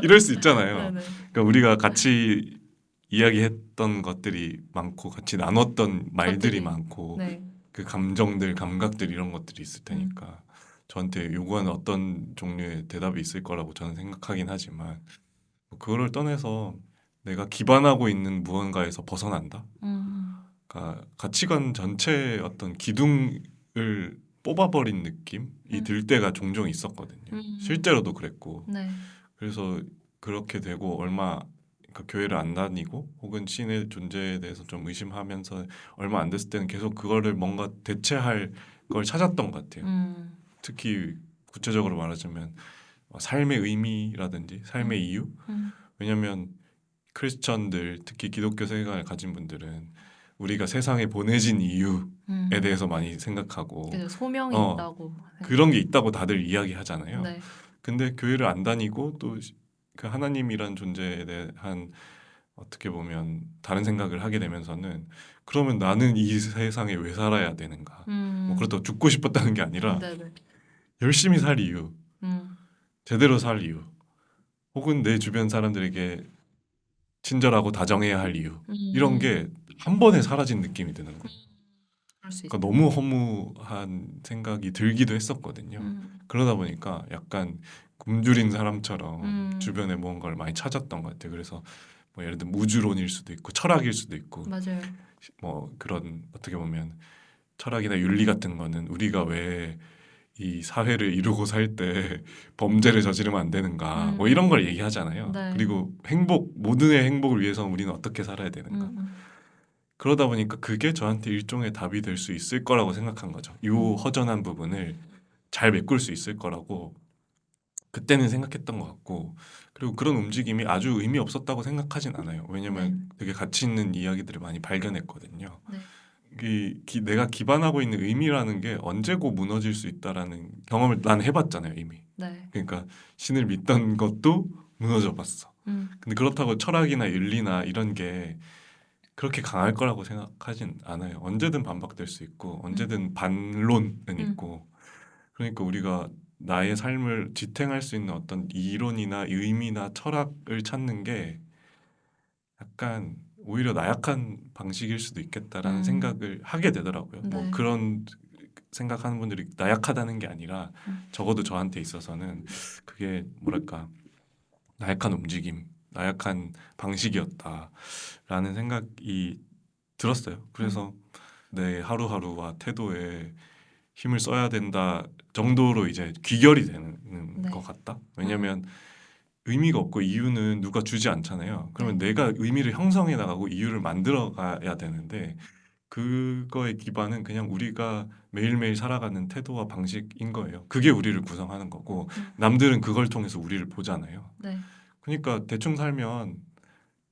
[SPEAKER 1] 이럴 수 있잖아요. 그러니까 우리가 같이 이야기했던 것들이 많고 같이 나눴던 말들이 많고
[SPEAKER 2] 네.
[SPEAKER 1] 그 감정들, 감각들 이런 것들이 있을 테니까 저한테 요구하는 어떤 종류의 대답이 있을 거라고 저는 생각하긴 하지만 그거를 떠나서 내가 기반하고 있는 무언가에서 벗어난다. 그러니까 가치관 전체의 어떤 기둥을 뽑아버린 느낌이 들 때가 종종 있었거든요. 실제로도 그랬고.
[SPEAKER 2] 네.
[SPEAKER 1] 그래서 그렇게 되고 얼마 그러니까 교회를 안 다니고 혹은 신의 존재에 대해서 좀 의심하면서 얼마 안 됐을 때는 계속 그거를 뭔가 대체할 걸 찾았던 것 같아요. 특히 구체적으로 말하자면 삶의 의미라든지 삶의 이유. 왜냐하면 크리스천들 특히 기독교 세계관을 가진 분들은 우리가 세상에 보내진 이유에 대해서 많이 생각하고
[SPEAKER 2] 소명이 있다고
[SPEAKER 1] 그런 게 있다고 다들 이야기하잖아요.
[SPEAKER 2] 네.
[SPEAKER 1] 근데 교회를 안 다니고 또 그 하나님이란 존재에 대한 어떻게 보면 다른 생각을 하게 되면서는 그러면 나는 이 세상에 왜 살아야 되는가? 뭐 그렇다고 죽고 싶었다는 게 아니라
[SPEAKER 2] 네네.
[SPEAKER 1] 열심히 살 이유, 제대로 살 이유, 혹은 내 주변 사람들에게 친절하고 다정해야 할 이유 이런 게 한 번에 사라진 느낌이 드는 거예요. 그러니까 너무 허무한 생각이 들기도 했었거든요. 그러다 보니까 약간 굶주린 사람처럼 주변에 무언가를 많이 찾았던 것 같아요. 그래서 뭐 예를 들면 우주론일 수도 있고 철학일 수도 있고
[SPEAKER 2] 맞아요.
[SPEAKER 1] 뭐 그런 어떻게 보면 철학이나 윤리 같은 거는 우리가 왜 이 사회를 이루고 살 때 범죄를 저지르면 안 되는가 뭐 이런 걸 얘기하잖아요.
[SPEAKER 2] 네.
[SPEAKER 1] 그리고 모든의 행복을 위해서 우리는 어떻게 살아야 되는가. 그러다 보니까 그게 저한테 일종의 답이 될 수 있을 거라고 생각한 거죠. 이 허전한 부분을 잘 메꿀 수 있을 거라고 그때는 생각했던 것 같고 그리고 그런 움직임이 아주 의미 없었다고 생각하진 않아요. 왜냐면 되게 가치 있는 이야기들을 많이 발견했거든요. 내가 기반하고 있는 의미라는 게 언제고 무너질 수 있다라는 경험을 난 해봤잖아요 이미. 그러니까 신을 믿던 것도 무너져 봤어. 근데 그렇다고 철학이나 윤리나 이런 게 그렇게 강할 거라고 생각하진 않아요. 언제든 반박될 수 있고 언제든 반론은 있고 그러니까 우리가 나의 삶을 지탱할 수 있는 어떤 이론이나 의미나 철학을 찾는 게 약간 오히려 나약한 방식일 수도 있겠다라는 생각을 하게 되더라고요. 뭐 그런 생각하는 분들이 나약하다는 게 아니라 적어도 저한테 있어서는 그게 뭐랄까 나약한 움직임, 나약한 방식이었다라는 생각이 들었어요. 그래서 내 하루하루와 태도에 힘을 써야 된다 정도로 이제 귀결이 되는
[SPEAKER 2] 네.
[SPEAKER 1] 것 같다. 왜냐하면 의미가 없고 이유는 누가 주지 않잖아요. 그러면
[SPEAKER 2] 네.
[SPEAKER 1] 내가 의미를 형성해 나가고 이유를 만들어 가야 되는데 그거의 기반은 그냥 우리가 매일매일 살아가는 태도와 방식인 거예요. 그게 우리를 구성하는 거고 남들은 그걸 통해서 우리를 보잖아요.
[SPEAKER 2] 네.
[SPEAKER 1] 그러니까 대충 살면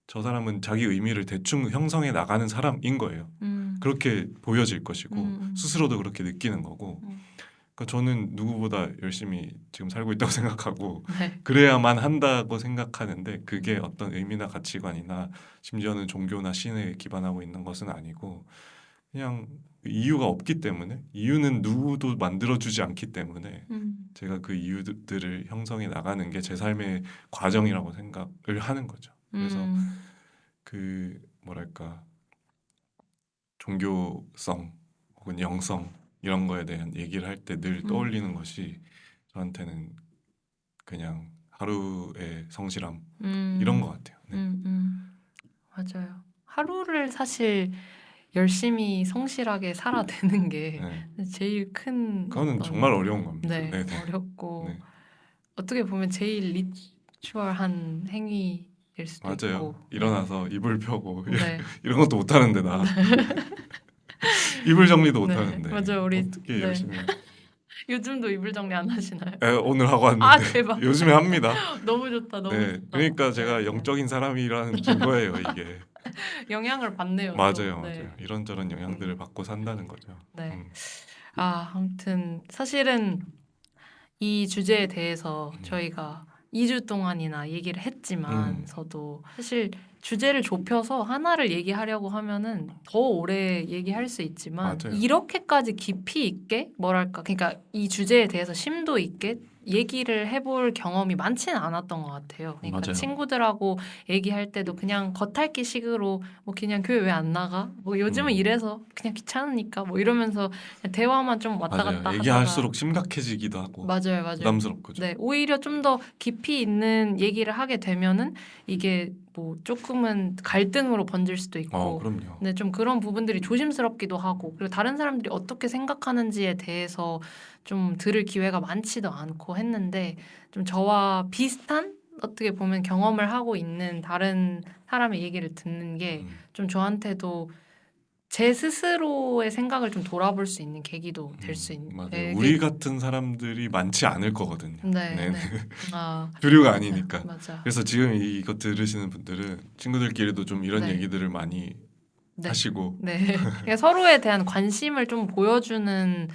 [SPEAKER 1] 저 사람은 자기 의미를 대충 형성해 나가는 사람인 거예요. 그렇게 보여질 것이고 스스로도 그렇게 느끼는 거고 그러니까 저는 누구보다 열심히 지금 살고 있다고 생각하고
[SPEAKER 2] 네.
[SPEAKER 1] 그래야만 한다고 생각하는데 그게 어떤 의미나 가치관이나 심지어는 종교나 신에 기반하고 있는 것은 아니고 그냥 이유가 없기 때문에 이유는 누구도 만들어주지 않기 때문에 제가 그 이유들을 형성해 나가는 게 제 삶의 과정이라고 생각을 하는 거죠. 그래서 그 뭐랄까 종교성 혹은 영성 이런 거에 대한 얘기를 할 때 늘 떠올리는 것이 저한테는 그냥 하루의 성실함 이런 것 같아요. 네.
[SPEAKER 2] 맞아요. 하루를 사실 열심히 성실하게 살아내는 게
[SPEAKER 1] 네.
[SPEAKER 2] 제일 큰
[SPEAKER 1] 그거는
[SPEAKER 2] 어떤
[SPEAKER 1] 정말 어려운 겁니다.
[SPEAKER 2] 네,
[SPEAKER 1] 네, 네.
[SPEAKER 2] 어렵고
[SPEAKER 1] 네.
[SPEAKER 2] 어떻게 보면 제일 리추얼한 행위일 수도
[SPEAKER 1] 맞아요.
[SPEAKER 2] 있고
[SPEAKER 1] 일어나서 이불 펴고
[SPEAKER 2] 네.
[SPEAKER 1] 이런 것도 못 하는데 나 이불 정리도 못
[SPEAKER 2] 네,
[SPEAKER 1] 하는데
[SPEAKER 2] 맞아요. 우리
[SPEAKER 1] 어떻게
[SPEAKER 2] 네.
[SPEAKER 1] 열심히
[SPEAKER 2] 요즘도 이불 정리 안 하시나요?
[SPEAKER 1] 오늘 하고
[SPEAKER 2] 아,
[SPEAKER 1] 왔는데
[SPEAKER 2] 대박.
[SPEAKER 1] 요즘에 합니다.
[SPEAKER 2] 너무 좋다. 너무
[SPEAKER 1] 네,
[SPEAKER 2] 좋다.
[SPEAKER 1] 그러니까 제가
[SPEAKER 2] 네.
[SPEAKER 1] 영적인 사람이라는 증거예요 이게.
[SPEAKER 2] 영향을 받네요. 또.
[SPEAKER 1] 맞아요,
[SPEAKER 2] 네.
[SPEAKER 1] 맞아요. 이런저런 영향들을 받고 산다는 거죠.
[SPEAKER 2] 네. 아무튼 사실은 이 주제에 대해서 저희가 2주 동안이나 얘기를 했지만서도 사실 주제를 좁혀서 하나를 얘기하려고 하면은 더 오래 얘기할 수 있지만
[SPEAKER 1] 맞아요.
[SPEAKER 2] 이렇게까지 깊이 있게 뭐랄까 그러니까 이 주제에 대해서 심도 있게 얘기를 해볼 경험이 많지는 않았던 것 같아요. 그러니까
[SPEAKER 1] 맞아요.
[SPEAKER 2] 친구들하고 얘기할 때도 그냥 겉핥기식으로 뭐 그냥 교회 왜 안 나가? 뭐 요즘은 이래서 그냥 귀찮으니까 뭐 이러면서 그냥 대화만 좀 왔다
[SPEAKER 1] 맞아요.
[SPEAKER 2] 갔다 하다가
[SPEAKER 1] 얘기할수록 심각해지기도 하고
[SPEAKER 2] 맞아요.
[SPEAKER 1] 부담스럽고 좀.
[SPEAKER 2] 네, 오히려 좀 더 깊이 있는 얘기를 하게 되면은 이게 뭐 조금은 갈등으로 번질 수도 있고,
[SPEAKER 1] 그럼요.
[SPEAKER 2] 네, 좀 그런 부분들이 조심스럽기도 하고, 그리고 다른 사람들이 어떻게 생각하는지에 대해서 좀 들을 기회가 많지도 않고 했는데, 좀 저와 비슷한 어떻게 보면 경험을 하고 있는 다른 사람의 얘기를 듣는 게 좀 저한테도 제 스스로의 생각을 좀 돌아볼 수 있는 계기도 될 수 있는.
[SPEAKER 1] 맞아요. 우리 같은 사람들이 많지 않을 거거든요.
[SPEAKER 2] 네,
[SPEAKER 1] 네.
[SPEAKER 2] 네. 아,
[SPEAKER 1] 주류가
[SPEAKER 2] 맞아,
[SPEAKER 1] 아니니까.
[SPEAKER 2] 맞아.
[SPEAKER 1] 그래서 지금 이거 들으시는 분들은 친구들끼리도 좀 이런
[SPEAKER 2] 네.
[SPEAKER 1] 얘기들을 많이
[SPEAKER 2] 네.
[SPEAKER 1] 하시고
[SPEAKER 2] 네. 그러니까 서로에 대한 관심을 좀 보여주는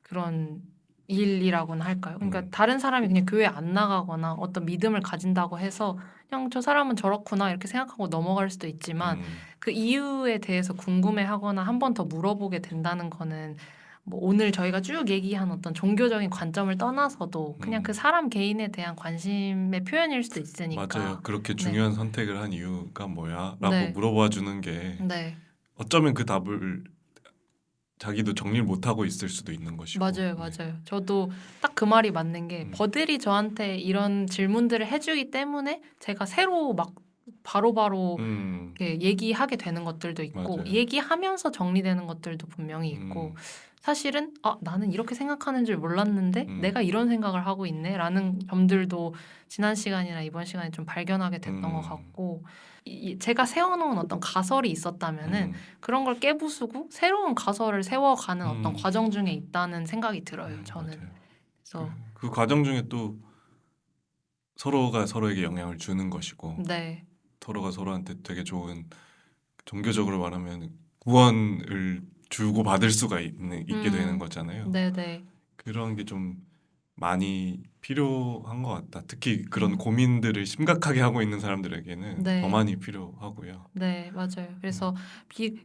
[SPEAKER 2] 그런 일이라고는 할까요? 그러니까 다른 사람이 그냥 교회 안 나가거나 어떤 믿음을 가진다고 해서 그냥 저 사람은 저렇구나 이렇게 생각하고 넘어갈 수도 있지만 그 이유에 대해서 궁금해하거나 한 번 더 물어보게 된다는 거는 뭐 오늘 저희가 쭉 얘기한 어떤 종교적인 관점을 떠나서도 그냥 그 사람 개인에 대한 관심의 표현일 수도 있으니까.
[SPEAKER 1] 맞아요. 그렇게
[SPEAKER 2] 네.
[SPEAKER 1] 중요한 선택을 한 이유가 뭐야? 라고
[SPEAKER 2] 네.
[SPEAKER 1] 물어봐 주는 게
[SPEAKER 2] 네.
[SPEAKER 1] 어쩌면 그 답을 자기도 정리를 못하고 있을 수도 있는 것이고.
[SPEAKER 2] 맞아요, 맞아요. 저도 딱 그 말이 맞는 게 버들이 저한테 이런 질문들을 해주기 때문에 제가 새로 막 바로바로 이렇게 얘기하게 되는 것들도 있고
[SPEAKER 1] 맞아요.
[SPEAKER 2] 얘기하면서 정리되는 것들도 분명히 있고 사실은 나는 이렇게 생각하는 줄 몰랐는데 내가 이런 생각을 하고 있네 라는 점들도 지난 시간이나 이번 시간에 좀 발견하게 됐던 것 같고 제가 세워놓은 어떤 가설이 있었다면은 그런 걸 깨부수고 새로운 가설을 세워가는 어떤 과정 중에 있다는 생각이 들어요. 저는.
[SPEAKER 1] 맞아요.
[SPEAKER 2] 그래서
[SPEAKER 1] 그 과정 중에 또 서로가 서로에게 영향을 주는 것이고
[SPEAKER 2] 네,
[SPEAKER 1] 서로가 서로한테 되게 좋은 종교적으로 말하면 구원을 주고 받을 수가 있게 되는 거잖아요.
[SPEAKER 2] 네, 네,
[SPEAKER 1] 그런 게 좀 많이 필요한 것 같다. 특히 그런 고민들을 심각하게 하고 있는 사람들에게는
[SPEAKER 2] 네.
[SPEAKER 1] 더 많이 필요하고요.
[SPEAKER 2] 네, 맞아요. 그래서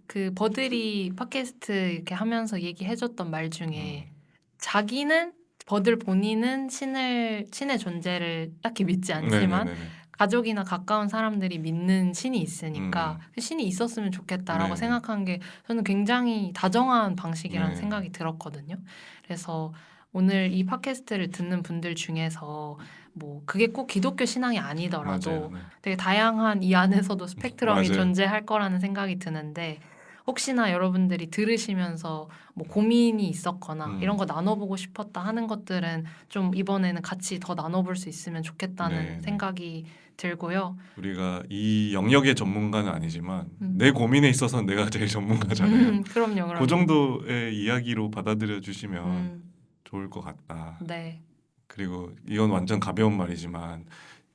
[SPEAKER 2] 그 버들이 팟캐스트 이렇게 하면서 얘기해줬던 말 중에 자기는 버들 본인은 신의 존재를 딱히 믿지 않지만
[SPEAKER 1] 네네네네.
[SPEAKER 2] 가족이나 가까운 사람들이 믿는 신이 있으니까 그 신이 있었으면 좋겠다라고
[SPEAKER 1] 네.
[SPEAKER 2] 생각한 게 저는 굉장히 다정한 방식이라는
[SPEAKER 1] 네.
[SPEAKER 2] 생각이 들었거든요. 그래서 오늘 이 팟캐스트를 듣는 분들 중에서 뭐 그게 꼭 기독교 신앙이 아니더라도
[SPEAKER 1] 맞아요. 네.
[SPEAKER 2] 되게 다양한 이 안에서도 스펙트럼이
[SPEAKER 1] 맞아요.
[SPEAKER 2] 존재할 거라는 생각이 드는데 혹시나 여러분들이 들으시면서 뭐 고민이 있었거나 이런 거 나눠보고 싶었다 하는 것들은 좀 이번에는 같이 더 나눠볼 수 있으면 좋겠다는
[SPEAKER 1] 네, 네.
[SPEAKER 2] 생각이 들고요.
[SPEAKER 1] 우리가 이 영역의 전문가는 아니지만
[SPEAKER 2] 음.
[SPEAKER 1] 내 고민에 있어서는 내가 제일 전문가잖아요.
[SPEAKER 2] 그럼요.
[SPEAKER 1] 그 정도의 이야기로 받아들여 주시면
[SPEAKER 2] 음,
[SPEAKER 1] 좋을 것 같다.
[SPEAKER 2] 네.
[SPEAKER 1] 그리고 이건 완전 가벼운 말이지만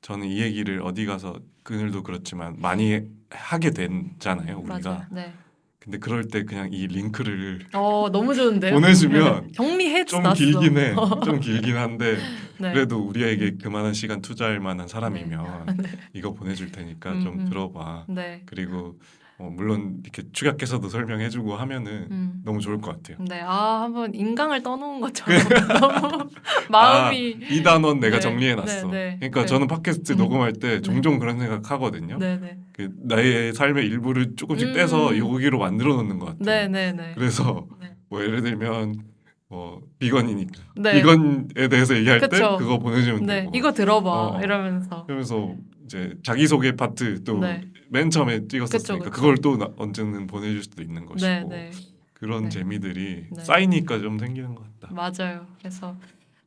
[SPEAKER 1] 저는 이 얘기를 어디 가서 그늘도 그렇지만 많이 하게 되잖아요, 우리가.
[SPEAKER 2] 맞아요. 네.
[SPEAKER 1] 근데 그럴 때 그냥 이 링크를
[SPEAKER 2] 너무 좋은데요?
[SPEAKER 1] 보내주면
[SPEAKER 2] 정리해
[SPEAKER 1] 좀
[SPEAKER 2] 놨어.
[SPEAKER 1] 길긴 해. 좀 길긴 한데
[SPEAKER 2] 네.
[SPEAKER 1] 그래도 우리에게 그만한 시간 투자할 만한 사람이면
[SPEAKER 2] 네.
[SPEAKER 1] 이거 보내줄 테니까 좀 들어봐.
[SPEAKER 2] 네.
[SPEAKER 1] 그리고 물론 이렇게 축약해서도 설명해주고 하면은 너무 좋을 것 같아요.
[SPEAKER 2] 네. 한번 인강을 떠놓은 것처럼 너무 마음이
[SPEAKER 1] 이 단원 내가
[SPEAKER 2] 네.
[SPEAKER 1] 정리해놨어.
[SPEAKER 2] 네.
[SPEAKER 1] 그러니까
[SPEAKER 2] 네.
[SPEAKER 1] 저는 팟캐스트 녹음할 때 종종 그런 생각하거든요.
[SPEAKER 2] 네네.
[SPEAKER 1] 그 나의 삶의 일부를 조금씩 떼서 여기로 만들어 놓는 것 같아요.
[SPEAKER 2] 네네네.
[SPEAKER 1] 그래서
[SPEAKER 2] 네.
[SPEAKER 1] 뭐 예를 들면 비건이니까
[SPEAKER 2] 네.
[SPEAKER 1] 비건에 대해서 얘기할 때
[SPEAKER 2] 그쵸.
[SPEAKER 1] 그거 보내주면
[SPEAKER 2] 네.
[SPEAKER 1] 되고
[SPEAKER 2] 이거 들어봐 이러면서.
[SPEAKER 1] 그러면서 이제 자기소개 파트 또 맨 처음에 찍었었으니까
[SPEAKER 2] 그쵸.
[SPEAKER 1] 그걸 또 언제는 보내줄 수도 있는 것이고
[SPEAKER 2] 네.
[SPEAKER 1] 그런
[SPEAKER 2] 네.
[SPEAKER 1] 재미들이
[SPEAKER 2] 네.
[SPEAKER 1] 쌓이니까 좀 생기는 것 같다.
[SPEAKER 2] 맞아요. 그래서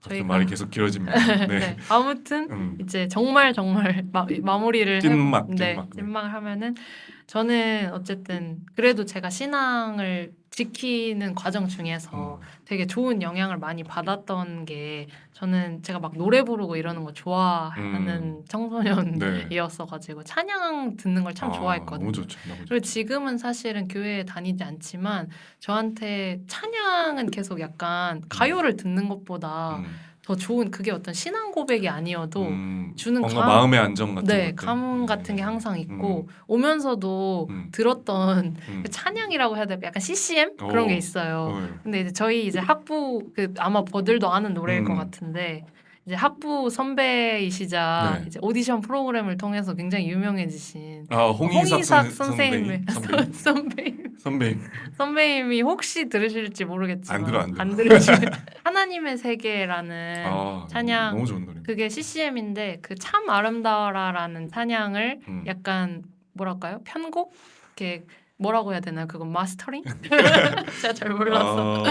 [SPEAKER 2] 저희가
[SPEAKER 1] 말이 계속 길어집니다. 네.
[SPEAKER 2] 네. 아무튼 이제 정말 마무리를
[SPEAKER 1] 찐막.
[SPEAKER 2] 찐막을 하면은 저는 어쨌든 그래도 제가 신앙을 지키는 과정 중에서 되게 좋은 영향을 많이 받았던 게 저는 제가 막 노래 부르고 이러는 거 좋아하는 청소년이었어가지고 찬양 듣는 걸 참 좋아했거든요.
[SPEAKER 1] 너무 좋죠. 너무 좋죠.
[SPEAKER 2] 그리고 지금은 사실은 교회에 다니지 않지만 저한테 찬양은 계속 약간 가요를 듣는 것보다 더 좋은 그게 어떤 신앙 고백이 아니어도 주는
[SPEAKER 1] 뭔가 마음의 안정 같은
[SPEAKER 2] 네,
[SPEAKER 1] 것들.
[SPEAKER 2] 감 같은 게 항상 있고 오면서도 들었던 그 찬양이라고 해야 될까 약간 CCM 그런 게 있어요. 근데 이제 저희 이제 학부 아마 버들도 아는 노래일 것 같은데 이제 학부 선배이시자 이제 오디션 프로그램을 통해서 굉장히 유명해지신 홍희삭 선생님의 선배님이 혹시 들으실지 모르겠지만 안 들으시면 하나님의 세계라는 찬양
[SPEAKER 1] 너무 좋은 노래.
[SPEAKER 2] 그게 CCM인데 그 참 아름다워라라는 찬양을 약간 뭐랄까요 편곡 이렇게 뭐라고 해야 되나요? 그건 마스터링? 제가 잘 몰라서.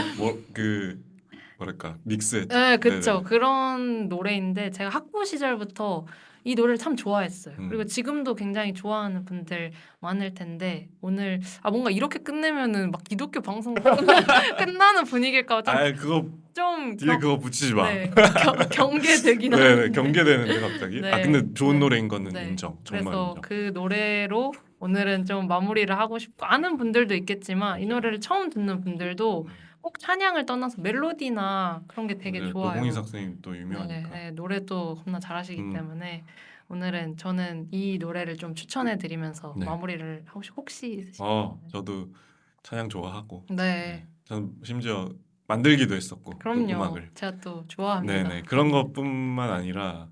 [SPEAKER 1] 뭐랄까 믹스.
[SPEAKER 2] 네, 그렇죠. 그런 노래인데 제가 학부 시절부터 이 노래를 참 좋아했어요. 그리고 지금도 굉장히 좋아하는 분들 많을 텐데 오늘 뭔가 이렇게 끝내면은 막 기독교 방송 끝나는 분위기일까
[SPEAKER 1] 그거
[SPEAKER 2] 좀
[SPEAKER 1] 뒤에 그거 붙이지 마.
[SPEAKER 2] 네, 경계되긴
[SPEAKER 1] 네,
[SPEAKER 2] 하는데.
[SPEAKER 1] 경계되는데 갑자기.
[SPEAKER 2] 네.
[SPEAKER 1] 근데 좋은 노래인 거는
[SPEAKER 2] 네.
[SPEAKER 1] 인정. 정말
[SPEAKER 2] 그래서
[SPEAKER 1] 인정.
[SPEAKER 2] 그 노래로 오늘은 좀 마무리를 하고 싶고 아는 분들도 있겠지만 이 노래를 처음 듣는 분들도 꼭 찬양을 떠나서 멜로디나 그런 게 되게 좋아요.
[SPEAKER 1] 홍희삭 선생님 또 유명하니까.
[SPEAKER 2] 네, 노래도 겁나 잘하시기 때문에 오늘은 저는 이 노래를 좀 추천해 드리면서 마무리를 하고 혹시 있으시나요?
[SPEAKER 1] 저도 찬양 좋아하고.
[SPEAKER 2] 네.
[SPEAKER 1] 저는 심지어 만들기도 했었고.
[SPEAKER 2] 그럼요.
[SPEAKER 1] 음악을.
[SPEAKER 2] 제가 또 좋아합니다.
[SPEAKER 1] 네네. 그런 것뿐만 아니라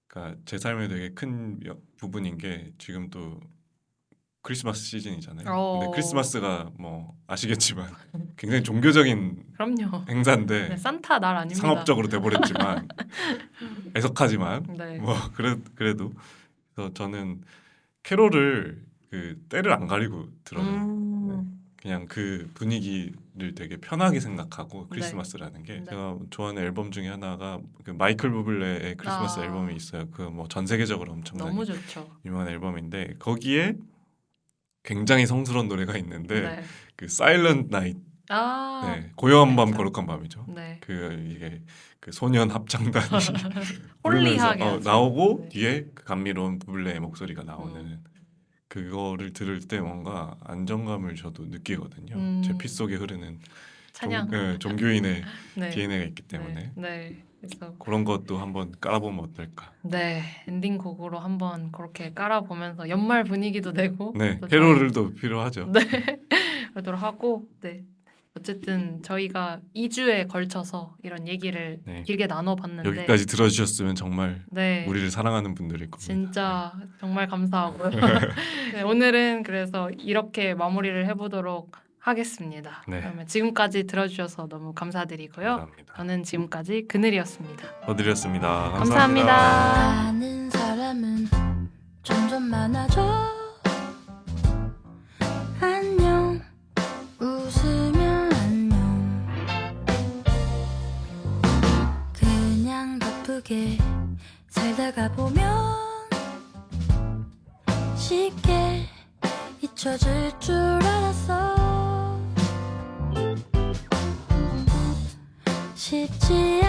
[SPEAKER 1] 그러니까 제 삶의 되게 큰 부분인 게 지금 또 크리스마스 시즌이잖아요. 근데 크리스마스가 뭐 아시겠지만 굉장히 종교적인
[SPEAKER 2] 그럼요.
[SPEAKER 1] 행사인데
[SPEAKER 2] 네, 산타 날 아닙니다.
[SPEAKER 1] 상업적으로 돼버렸지만 애석하지만
[SPEAKER 2] 네.
[SPEAKER 1] 뭐 그래도 그래서 저는 캐롤을 그 때를 안 가리고 들어요. 그냥 그 분위기를 되게 편하게 생각하고 크리스마스라는 게 제가 좋아하는 앨범 중에 하나가 그 마이클 부블레의 크리스마스 앨범이 있어요. 그 뭐 전 세계적으로 엄청나게
[SPEAKER 2] 너무 좋죠.
[SPEAKER 1] 유명한 앨범인데 거기에 굉장히 성스러운 노래가 있는데 그 Silent Night 고요한 밤 거룩한 밤이죠. 이게 그 소년 합창단이 부르면서 나오고 뒤에 그 감미로운 부블레의 목소리가 나오는 그거를 들을 때 뭔가 안정감을 저도 느끼거든요. 제 피 속에 흐르는
[SPEAKER 2] 찬양.
[SPEAKER 1] 종교인의 DNA가 있기 때문에
[SPEAKER 2] 그래서
[SPEAKER 1] 그런 것도 한번 깔아보면 어떨까.
[SPEAKER 2] 네, 엔딩 곡으로 한번 그렇게 깔아보면서 연말 분위기도 내고
[SPEAKER 1] 캐롤도 필요하죠.
[SPEAKER 2] 그러도록 하고 어쨌든 저희가 2주에 걸쳐서 이런 얘기를
[SPEAKER 1] 네.
[SPEAKER 2] 길게 나눠봤는데
[SPEAKER 1] 여기까지 들어주셨으면 정말
[SPEAKER 2] 네.
[SPEAKER 1] 우리를 사랑하는 분들일 겁니다.
[SPEAKER 2] 진짜 정말 감사하고요. 네, 오늘은 그래서 이렇게 마무리를 해보도록 하겠습니다.
[SPEAKER 1] 네.
[SPEAKER 2] 그러면 지금까지 들어주셔서 너무 감사드리고요.
[SPEAKER 1] 감사합니다.
[SPEAKER 2] 저는 지금까지 그늘이었습니다.
[SPEAKER 1] 어드렸습니다.
[SPEAKER 2] 감사합니다.
[SPEAKER 3] 아는 사람은 점점 많아져. 안녕 웃으면 안녕. 그냥 바쁘게 살다가 보면 쉽게 잊혀질 줄 알았어. 쉽지